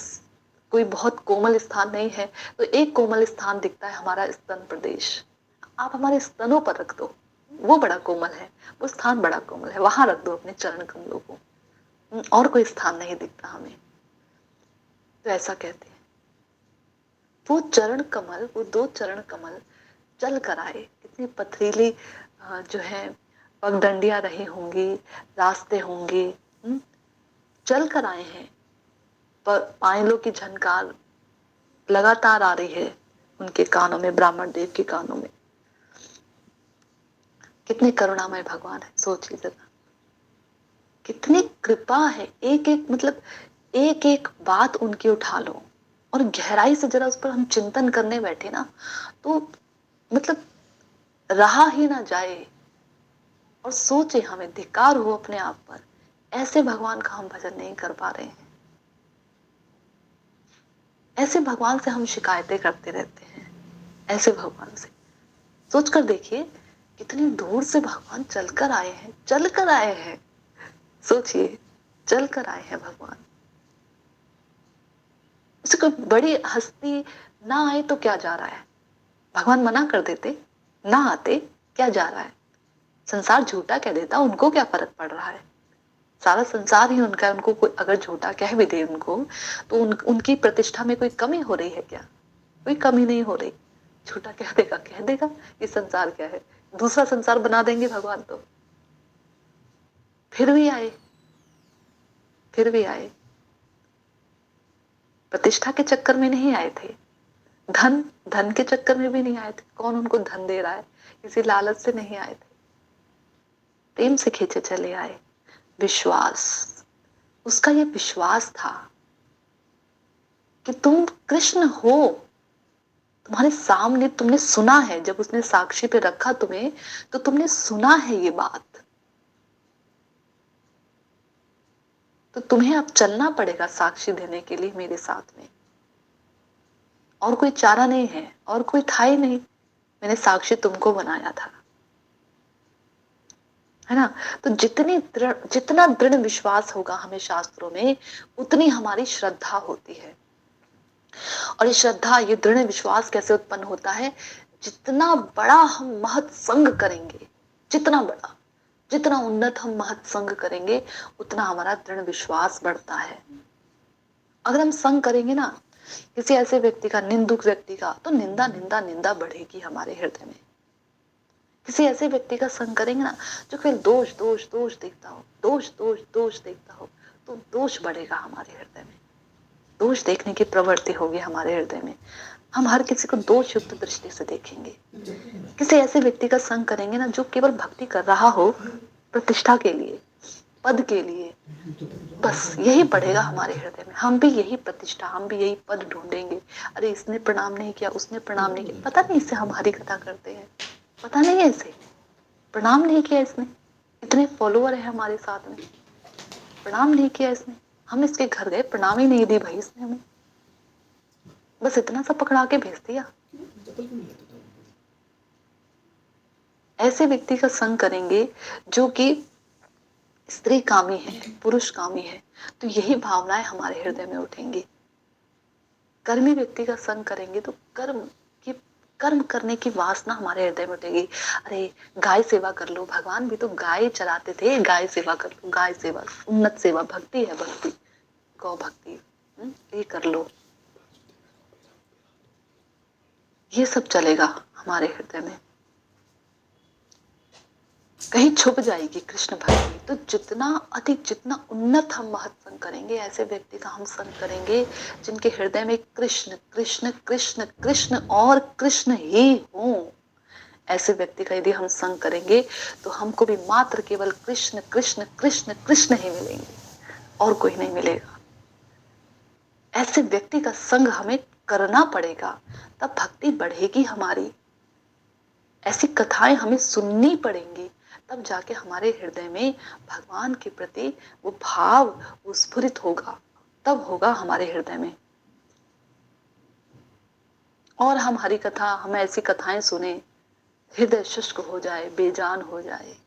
कोई बहुत कोमल स्थान नहीं है। तो एक कोमल स्थान दिखता है हमारा स्तन प्रदेश। आप हमारे स्तनों पर रख दो, वो बड़ा कोमल है, वो स्थान बड़ा कोमल है, वहां रख दो अपने चरण कमलों को। और कोई स्थान नहीं दिखता हमें। तो ऐसा कहते हैं वो चरण कमल, वो 2 चरण कमल चल कर आए। कितनी पथरीली जो है पगडंडियां रही होंगी, रास्ते होंगे, चल कर आए हैं। पर पायलों की झनकार लगातार आ रही है उनके कानों में, ब्राह्मण देव के कानों में। कितने करुणामय भगवान है, सोचिए जरा। कितनी कृपा है, एक एक मतलब एक एक बात उनकी उठा लो और गहराई से जरा उस पर हम चिंतन करने बैठे ना, तो मतलब रहा ही ना जाए। और सोचे, हमें धिक्कार हो अपने आप पर, ऐसे भगवान का हम भजन नहीं कर पा रहे हैं। ऐसे भगवान से हम शिकायतें करते रहते हैं, ऐसे भगवान से। सोच कर देखिए, कितनी दूर से भगवान चलकर आए हैं, चलकर आए हैं। सोचिए, चलकर आए हैं भगवान। उसे कोई बड़ी हस्ती ना आए तो क्या जा रहा है? भगवान मना कर देते, ना आते, क्या जा रहा है? संसार झूठा कह देता, उनको क्या फर्क पड़ रहा है? सारा संसार ही उनका है। उनको कोई अगर झूठा कह भी दे उनको, तो उनकी प्रतिष्ठा में कोई कमी हो रही है क्या? कोई कमी नहीं हो रही। झूठा कह देगा, कह देगा। ये संसार क्या है? दूसरा संसार बना देंगे भगवान तो। फिर भी आए, फिर भी आए। प्रतिष्ठा के चक्कर में नहीं आए थे, धन धन के चक्कर में भी नहीं आए थे। कौन उनको धन दे रहा है? किसी लालच से नहीं आए थे, प्रेम से खींचे चले आए। विश्वास, उसका ये विश्वास था कि तुम कृष्ण हो, तुम्हारे सामने, तुमने सुना है। जब उसने साक्षी पे रखा तुम्हें, तो तुमने सुना है ये बात। तो तुम्हें अब चलना पड़ेगा साक्षी देने के लिए मेरे साथ में। और कोई चारा नहीं है, और कोई था ही नहीं, मैंने साक्षी तुमको बनाया था, है ना। तो जितना दृढ़ विश्वास होगा हमें शास्त्रों में, उतनी हमारी श्रद्धा होती है। और ये श्रद्धा, ये दृढ़ विश्वास कैसे उत्पन्न होता है? जितना बड़ा हम महत् संग करेंगे, जितना बड़ा, जितना उन्नत हम महत् संग करेंगे, उतना हमारा दृढ़ विश्वास बढ़ता है। अगर हम संग करेंगे ना किसी ऐसे व्यक्ति का, निंदुक व्यक्ति का, तो निंदा निंदा निंदा बढ़ेगी हमारे हृदय में। किसी ऐसे व्यक्ति का संग करेंगे ना जो केवल दोष दोष दोष देखता हो, दोष दोष दोष देखता हो, तो दोष बढ़ेगा हमारे हृदय में, दोष देखने की प्रवृत्ति होगी हमारे हृदय में। हम हर किसी को दोष युक्त दृष्टि से देखेंगे। किसी ऐसे व्यक्ति का संग करेंगे ना जो केवल भक्ति कर रहा हो प्रतिष्ठा के लिए, पद के लिए, बस यही बढ़ेगा हमारे हृदय में। हम भी यही प्रतिष्ठा, हम भी यही पद ढूंढेंगे। अरे इसने प्रणाम नहीं किया, उसने प्रणाम नहीं किया, पता नहीं इससे हम हरी कथा करते हैं, पता नहीं है इसे प्रणाम नहीं किया, इसने इतने फॉलोअर है हमारे साथ में, प्रणाम नहीं किया इसने, हम इसके घर गए, प्रणाम ही नहीं दी भाई इसने हमें, बस इतना सा पकड़ा के भेज दिया। ऐसे व्यक्ति का संग करेंगे जो कि स्त्री कामी है, पुरुष कामी है, तो यही भावनाएं हमारे हृदय में उठेंगी। कर्मी व्यक्ति का संग करेंगे तो कर्म करने की वासना हमारे हृदय में उठेगी। अरे गाय सेवा कर लो, भगवान भी तो गाय चराते थे, गाय सेवा कर लो, गाय सेवा उन्नत सेवा, भक्ति है, भक्ति गौ भक्ति, ये कर लो, ये सब चलेगा हमारे हृदय में। कहीं छुप जाएगी कृष्ण भक्ति। तो जितना अधिक, जितना उन्नत हम महत्संग करेंगे, ऐसे व्यक्ति का हम संग करेंगे जिनके हृदय में कृष्ण कृष्ण कृष्ण कृष्ण और कृष्ण ही हो, ऐसे व्यक्ति का यदि हम संग करेंगे तो हमको भी मात्र केवल कृष्ण कृष्ण कृष्ण कृष्ण ही मिलेंगे, और कोई नहीं मिलेगा। ऐसे व्यक्ति का संग हमें करना पड़ेगा, तब भक्ति बढ़ेगी हमारी। ऐसी कथाएं हमें सुननी पड़ेंगी, तब जाके हमारे हृदय में भगवान के प्रति वो भाव वो स्फुरित होगा, तब होगा हमारे हृदय में। और हम हरि कथा, हम ऐसी कथाएं सुने, हृदय शुष्क हो जाए, बेजान हो जाए,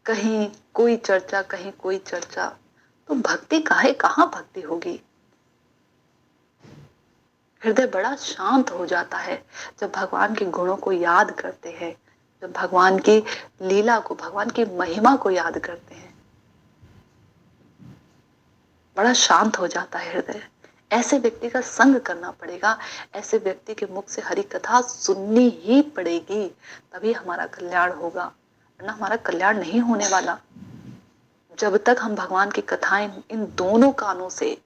कहीं कोई चर्चा, कहीं कोई चर्चा, तो भक्ति काहे, कहाँ भक्ति होगी। हृदय बड़ा शांत हो जाता है जब भगवान के गुणों को याद करते हैं, जब भगवान की लीला को, भगवान की महिमा को याद करते हैं, बड़ा शांत हो जाता है हृदय। ऐसे व्यक्ति का संग करना पड़ेगा, ऐसे व्यक्ति के मुख से हरि कथा सुननी ही पड़ेगी, तभी हमारा कल्याण होगा, वरना हमारा कल्याण नहीं होने वाला। जब तक हम भगवान की कथाएं इन दोनों कानों से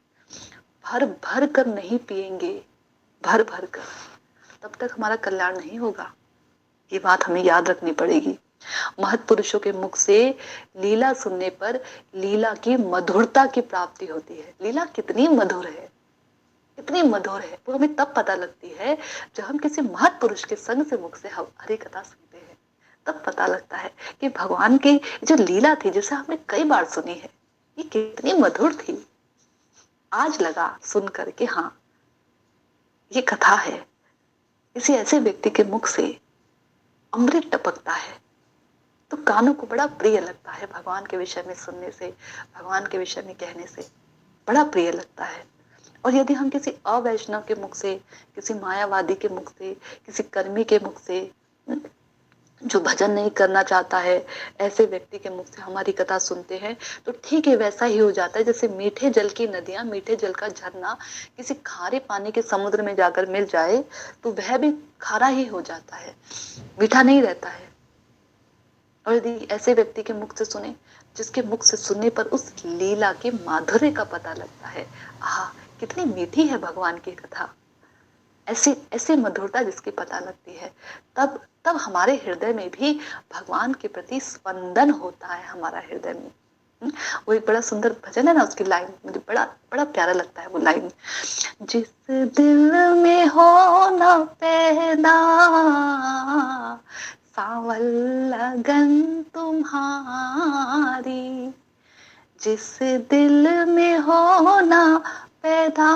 भर भर कर नहीं पिएंगे, भर भर कर, तब तक हमारा कल्याण नहीं होगा। ये बात हमें याद रखनी पड़ेगी। महत् पुरुषों के मुख से लीला सुनने पर लीला की मधुरता की प्राप्ति होती है। लीला कितनी मधुर है, कितनी मधुर है, वो हमें तब पता लगती है जब हम किसी महत् पुरुष के संग से मुख से हरि कथा सुनते हैं, तब पता लगता है कि भगवान की जो लीला थी, जिसे हमने कई बार सुनी है, ये कितनी मधुर थी। आज लगा सुन करके हाँ ये कथा है। किसी ऐसे व्यक्ति के मुख से अमृत टपकता है तो कानों को बड़ा प्रिय लगता है, भगवान के विषय में सुनने से, भगवान के विषय में कहने से बड़ा प्रिय लगता है। और यदि हम किसी अवैष्णव के मुख से, किसी मायावादी के मुख से, किसी कर्मी के मुख से, जो भजन नहीं करना चाहता है, ऐसे व्यक्ति के मुख से हमारी कथा सुनते हैं, तो ठीक है वैसा ही हो जाता है जैसे मीठे जल की नदियां, मीठे जल का झरना किसी खारे पानी के समुद्र में जाकर मिल जाए तो वह भी खारा ही हो जाता है, मीठा नहीं रहता है। और यदि ऐसे व्यक्ति के मुख से सुने, जिसके मुख से सुनने पर उस लीला के माधुर्य का पता लगता है, आहा कितनी मीठी है भगवान की कथा, ऐसी ऐसी मधुरता जिसकी पता लगती है, तब तब हमारे हृदय में भी भगवान के प्रति स्पंदन होता है हमारा हृदय में। वो एक बड़ा सुंदर भजन है ना, उसकी लाइन मुझे बड़ा बड़ा प्यारा लगता है वो लाइन, जिस दिल में हो ना पैदा सावल लगन तुम्हारी, जिस दिल में हो ना पैदा,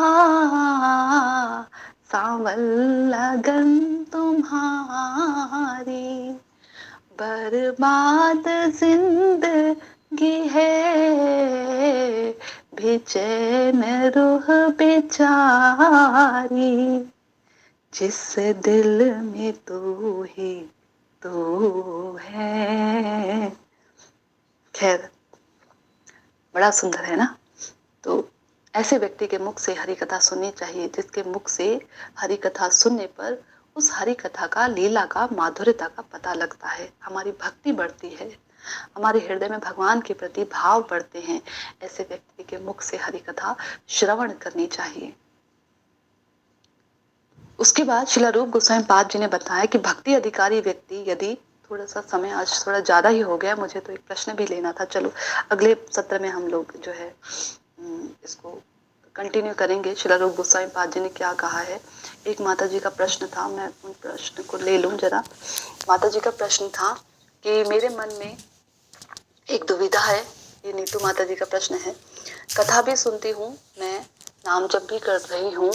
सांवल लगन तुम्हारी, बर्बाद जिंदगी है, बेचैन रूह बेचारी, जिस दिल में तू ही तू है। खैर, बड़ा सुंदर है ना। तो ऐसे व्यक्ति के मुख से हरि कथा सुननी चाहिए, जिसके मुख से हरि कथा सुनने पर उस हरि कथा का, लीला का, माधुर्यता का पता लगता है, हमारी भक्ति बढ़ती है, हमारे हृदय में भगवान के प्रति भाव बढ़ते हैं। ऐसे व्यक्ति के मुख से हरि कथा श्रवण करनी चाहिए। उसके बाद श्रील रूप गोस्वामी पाद जी ने बताया कि भक्ति अधिकारी व्यक्ति यदि, थोड़ा सा समय आज थोड़ा ज्यादा ही हो गया, मुझे तो एक प्रश्न भी लेना था, चलो अगले सत्र में हम लोग जो है इसको कंटिन्यू करेंगे। श्रील रूप गोस्वामी पाद जी ने क्या कहा है। एक माता जी का प्रश्न था, मैं उन प्रश्न को ले लूं जरा। माता जी का प्रश्न था कि मेरे मन में एक दुविधा है, ये नीतू माता जी का प्रश्न है। कथा भी सुनती हूँ मैं, नाम जप भी कर रही हूँ,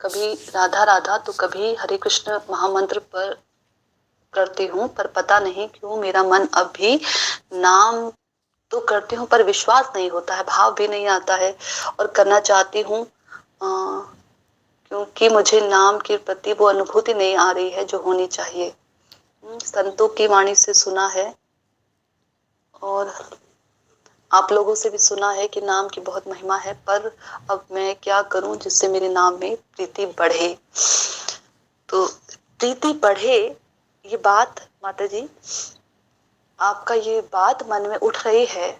कभी राधा राधा तो कभी हरे कृष्ण महामंत्र पर करती हूँ, पर पता नहीं क्यों मेरा मन अब भी, नाम तो करती हूँ पर विश्वास नहीं होता है, भाव भी नहीं आता है, और करना चाहती हूँ क्योंकि मुझे नाम के प्रति वो अनुभूति नहीं आ रही है जो होनी चाहिए। संतों की वाणी से सुना है और आप लोगों से भी सुना है कि नाम की बहुत महिमा है, पर अब मैं क्या करूं जिससे मेरे नाम में प्रीति बढ़े। तो प्रीति बढ़े, ये बात माता जी, आपका ये बात मन में उठ रही है,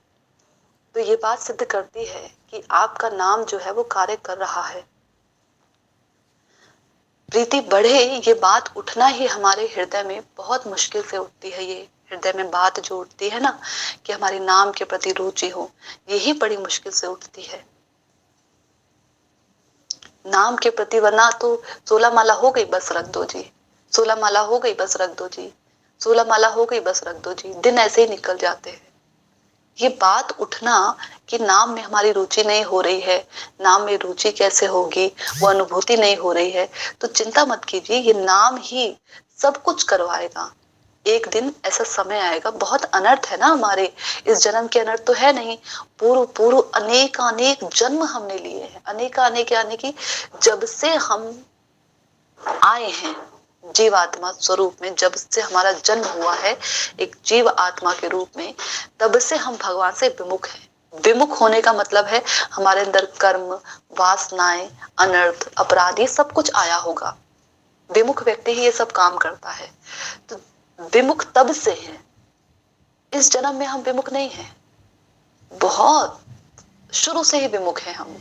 तो ये बात सिद्ध करती है कि आपका नाम जो है वो कार्य कर रहा है। प्रीति बढ़े, ये बात उठना ही हमारे हृदय में बहुत मुश्किल से उठती है। ये हृदय में बात जो उठती है ना, कि हमारे नाम के प्रति रुचि हो, यही बड़ी मुश्किल से उठती है नाम के प्रति। वरना तो 16 माला हो गई बस रख दो जी, 16 माला हो गई बस रख दो जी, 16 माला हो गई बस रख दो जी, दिन ऐसे ही निकल जाते हैं। ये बात उठना कि नाम में हमारी रुचि नहीं हो रही है, नाम में रुचि कैसे होगी, वो अनुभूति नहीं हो रही है, तो चिंता मत कीजिए, ये नाम ही सब कुछ करवाएगा। एक दिन ऐसा समय आएगा, बहुत अनर्थ है ना हमारे, इस जन्म के अनर्थ तो है नहीं, पूर्व पूर्व अनेक अनेक जन्म हमने लिए हैं, अनेक अनेक यानी कि जब से हम आए हैं जीव आत्मा स्वरूप में, जब से हमारा जन्म हुआ है एक जीव आत्मा के रूप में, तब से हम भगवान से विमुख हैं। विमुख होने का मतलब है हमारे अंदर कर्म, वासनाएं, अनर्थ, अपराधी सब कुछ आया होगा। विमुख व्यक्ति ही ये सब काम करता है। तो विमुख तब से है, इस जन्म में हम विमुख नहीं हैं, बहुत शुरू से ही विमुख हैं हम।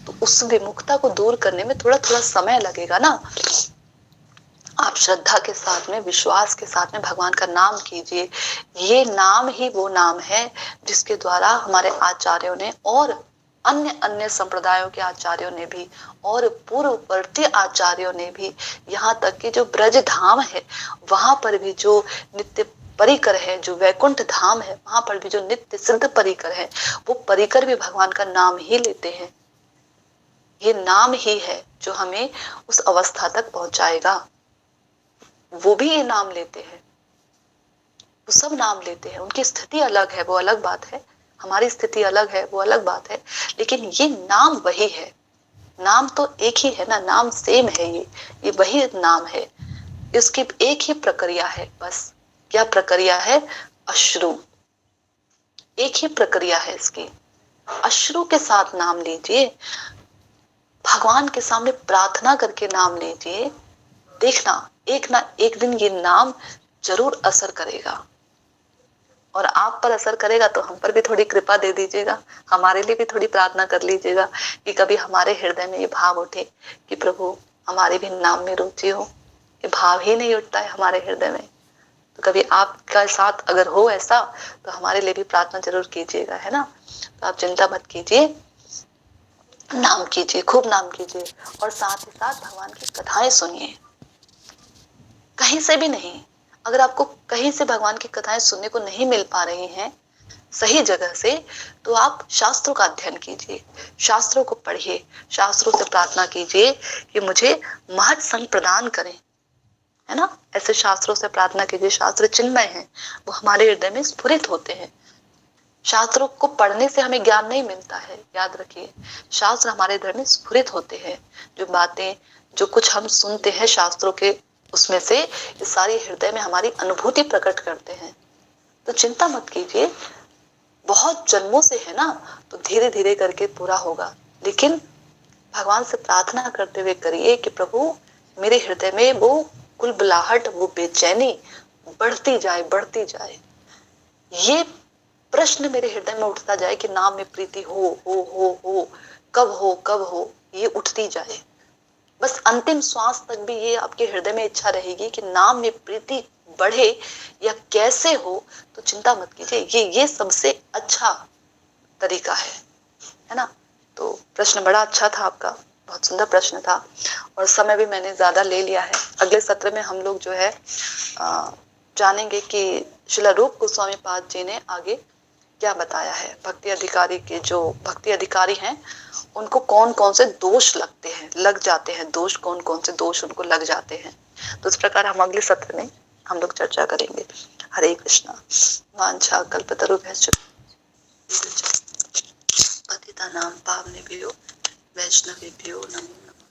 तो उस विमुखता को दूर करने में थोड़ा थोड़ा समय लगेगा ना। आप श्रद्धा के साथ में, विश्वास के साथ में भगवान का नाम कीजिए। ये नाम ही वो नाम है जिसके द्वारा हमारे आचार्यों ने और अन्य अन्य संप्रदायों के आचार्यों ने भी और पूर्ववर्ती आचार्यों ने भी, यहाँ तक कि जो ब्रज धाम है वहां पर भी जो नित्य परिकर है, जो वैकुंठ धाम है वहां पर भी जो नित्य सिद्ध परिकर है, वो परिकर भी भगवान का नाम ही लेते हैं। ये नाम ही है जो हमें उस अवस्था तक पहुंचाएगा। वो भी ये नाम लेते हैं, वो सब नाम लेते हैं, उनकी स्थिति अलग है, वो अलग बात है, हमारी स्थिति अलग है, वो अलग बात है, लेकिन ये नाम वही है। नाम तो एक ही है ना, नाम सेम है, ये वही नाम है। इसकी एक ही प्रक्रिया है बस। क्या प्रक्रिया है? अश्रु, एक ही प्रक्रिया है इसकी। अश्रु के साथ नाम लीजिए, भगवान के सामने प्रार्थना करके नाम लीजिए, देखना एक ना एक दिन ये नाम जरूर असर करेगा। और आप पर असर करेगा तो हम पर भी थोड़ी कृपा दे दीजिएगा, हमारे लिए भी थोड़ी प्रार्थना कर लीजिएगा कि कभी हमारे हृदय में ये भाव उठे कि प्रभु हमारे भी नाम में रुचि हो। ये भाव ही नहीं उठता है हमारे हृदय में, तो कभी आपका साथ अगर हो ऐसा तो हमारे लिए भी प्रार्थना जरूर कीजिएगा, है ना। तो आप चिंता मत कीजिए, नाम कीजिए, खूब नाम कीजिए, और साथ ही साथ भगवान की कथाएं सुनिए। कहीं से भी नहीं, अगर आपको कहीं से भगवान की कथाएं सुनने को नहीं मिल पा रही हैं, सही जगह से, तो आप शास्त्रों का अध्ययन कीजिए, शास्त्रों को पढ़िए, शास्त्रों से प्रार्थना कीजिए कि मुझे महत संग प्रदान करें, है ना। ऐसे शास्त्रों से प्रार्थना कीजिए, शास्त्र चिन्मय हैं, वो हमारे हृदय में स्फुरित होते हैं। शास्त्रों को पढ़ने से हमें ज्ञान नहीं मिलता है, याद रखिए, शास्त्र हमारे हृदय में स्फुरित होते हैं। जो बातें, जो कुछ हम सुनते हैं शास्त्रों के, उसमें से ये सारी हृदय में हमारी अनुभूति प्रकट करते हैं। तो चिंता मत कीजिए, बहुत जन्मों से है ना, तो धीरे धीरे करके पूरा होगा। लेकिन भगवान से प्रार्थना करते हुए करिए कि प्रभु मेरे हृदय में वो कुलबुलाहट, वो बेचैनी बढ़ती जाए, बढ़ती जाए। ये प्रश्न मेरे हृदय में उठता जाए कि नाम में प्रीति हो, कब हो, कब हो, ये उठती जाए। बस अंतिम श्वास तक भी ये आपके हृदय में इच्छा रहेगी कि नाम में प्रीति बढ़े या कैसे हो, तो चिंता मत कीजिए, ये सबसे अच्छा तरीका है ना। तो प्रश्न बड़ा अच्छा था आपका, बहुत सुंदर प्रश्न था, और समय भी मैंने ज्यादा ले लिया है। अगले सत्र में हम लोग जो है जानेंगे कि श्रील रूप गोस्वामी पाद जी ने आगे क्या बताया है। भक्ति अधिकारी के जो भक्ति अधिकारी हैं, उनको कौन कौन से दोष लगते हैं, लग जाते हैं दोष, कौन कौन से दोष उनको लग जाते हैं। तो इस प्रकार हम अगले सत्र में हम लोग चर्चा करेंगे। हरे कृष्णा। वांछा कल्पतरुभ्यश्च पतितानां पावनेभ्यो वैष्णवेभ्यो नमो नमः।